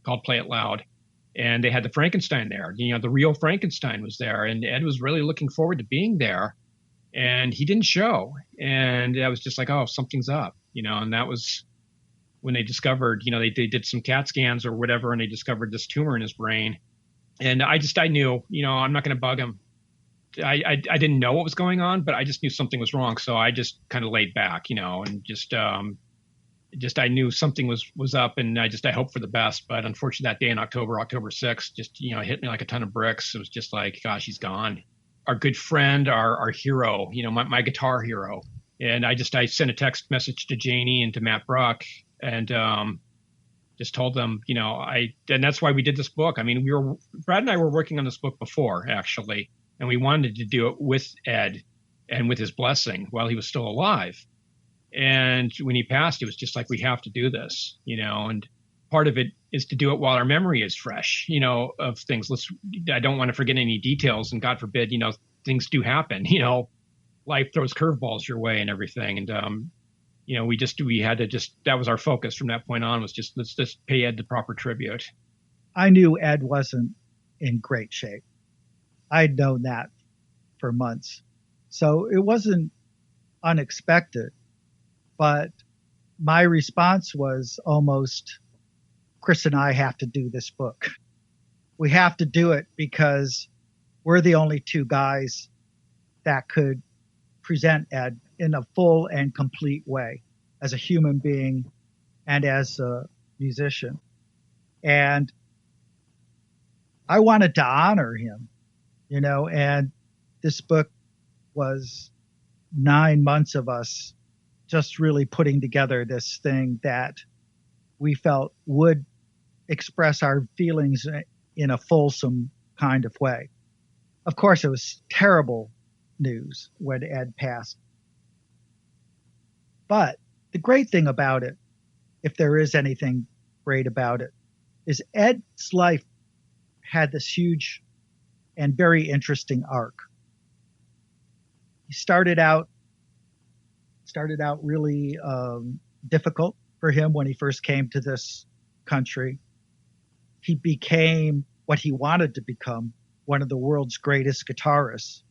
called Play It Loud. And they had the Frankenstein there. The real Frankenstein was there. And Ed was really looking forward to being there. And he didn't show. And I was just like, oh, something's up, and that was when they discovered, they did some CAT scans or whatever, and they discovered this tumor in his brain. And I knew, I'm not going to bug him. I didn't know what was going on, but I just knew something was wrong. So I just kind of laid back, and I knew something was up, and I hoped for the best. But unfortunately, that day in October 6th, hit me like a ton of bricks. It was just like, gosh, he's gone. Our good friend, our hero, my guitar hero. And I sent a text message to Janie and to Matt Bruck, and just told them, and that's why we did this book. Brad and I were working on this book before, actually, and we wanted to do it with Ed and with his blessing while he was still alive. And when he passed, it was just like, we have to do this, and part of it is to do it while our memory is fresh, of things. I don't want to forget any details, and God forbid, things do happen, life throws curveballs your way and everything. And, we had to that was our focus from that point on, was let's just pay Ed the proper tribute. I knew Ed wasn't in great shape. I'd known that for months. So it wasn't unexpected, but my response was almost, Chris and I have to do this book. We have to do it because we're the only two guys that could present Ed in a full and complete way as a human being and as a musician. And I wanted to honor him, and this book was 9 months of us just really putting together this thing that we felt would express our feelings in a fulsome kind of way. Of course, it was terrible news when Ed passed. But the great thing about it, if there is anything great about it, is Ed's life had this huge and very interesting arc. He started out really difficult for him when he first came to this country. He became what he wanted to become, one of the world's greatest guitarists.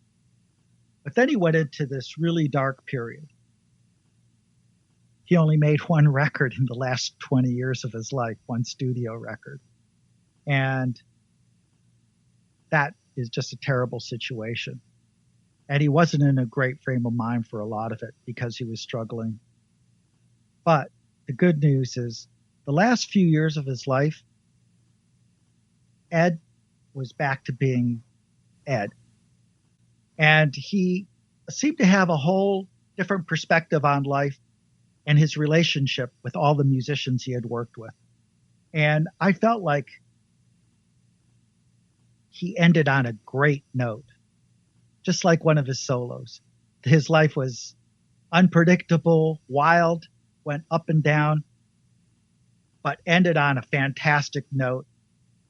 But then he went into this really dark period. He only made one record in the last 20 years of his life, one studio record. And that is just a terrible situation. And he wasn't in a great frame of mind for a lot of it because he was struggling. But the good news is the last few years of his life, Ed was back to being Ed. And he seemed to have a whole different perspective on life and his relationship with all the musicians he had worked with. And I felt like he ended on a great note, just like one of his solos. His life was unpredictable, wild, went up and down, but ended on a fantastic note.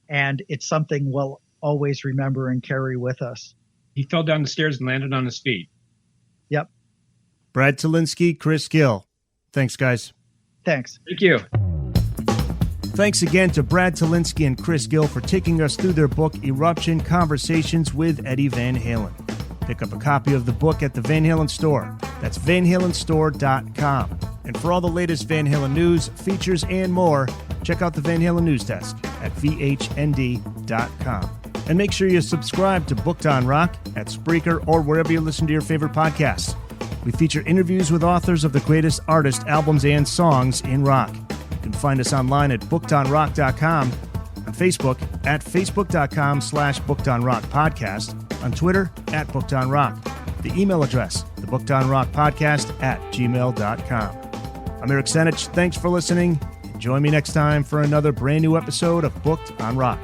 And it's something we'll always remember and carry with us. He fell down the stairs and landed on his feet. Yep. Brad Tolinski, Chris Gill. Thanks, guys. Thanks. Thank you. Thanks again to Brad Tolinski and Chris Gill for taking us through their book, Eruption, Conversations with Eddie Van Halen. Pick up a copy of the book at the Van Halen store. That's vanhalenstore.com. And for all the latest Van Halen news, features, and more, check out the Van Halen News Desk at vhnd.com. And make sure you subscribe to Booked on Rock at Spreaker or wherever you listen to your favorite podcasts. We feature interviews with authors of the greatest artists, albums, and songs in rock. You can find us online at bookedonrock.com, on Facebook at facebook.com/bookedonrockpodcast, on Twitter at bookedonrock, the email address, thebookedonrockpodcast@gmail.com. I'm Eric Senich. Thanks for listening. Join me next time for another brand new episode of Booked on Rock.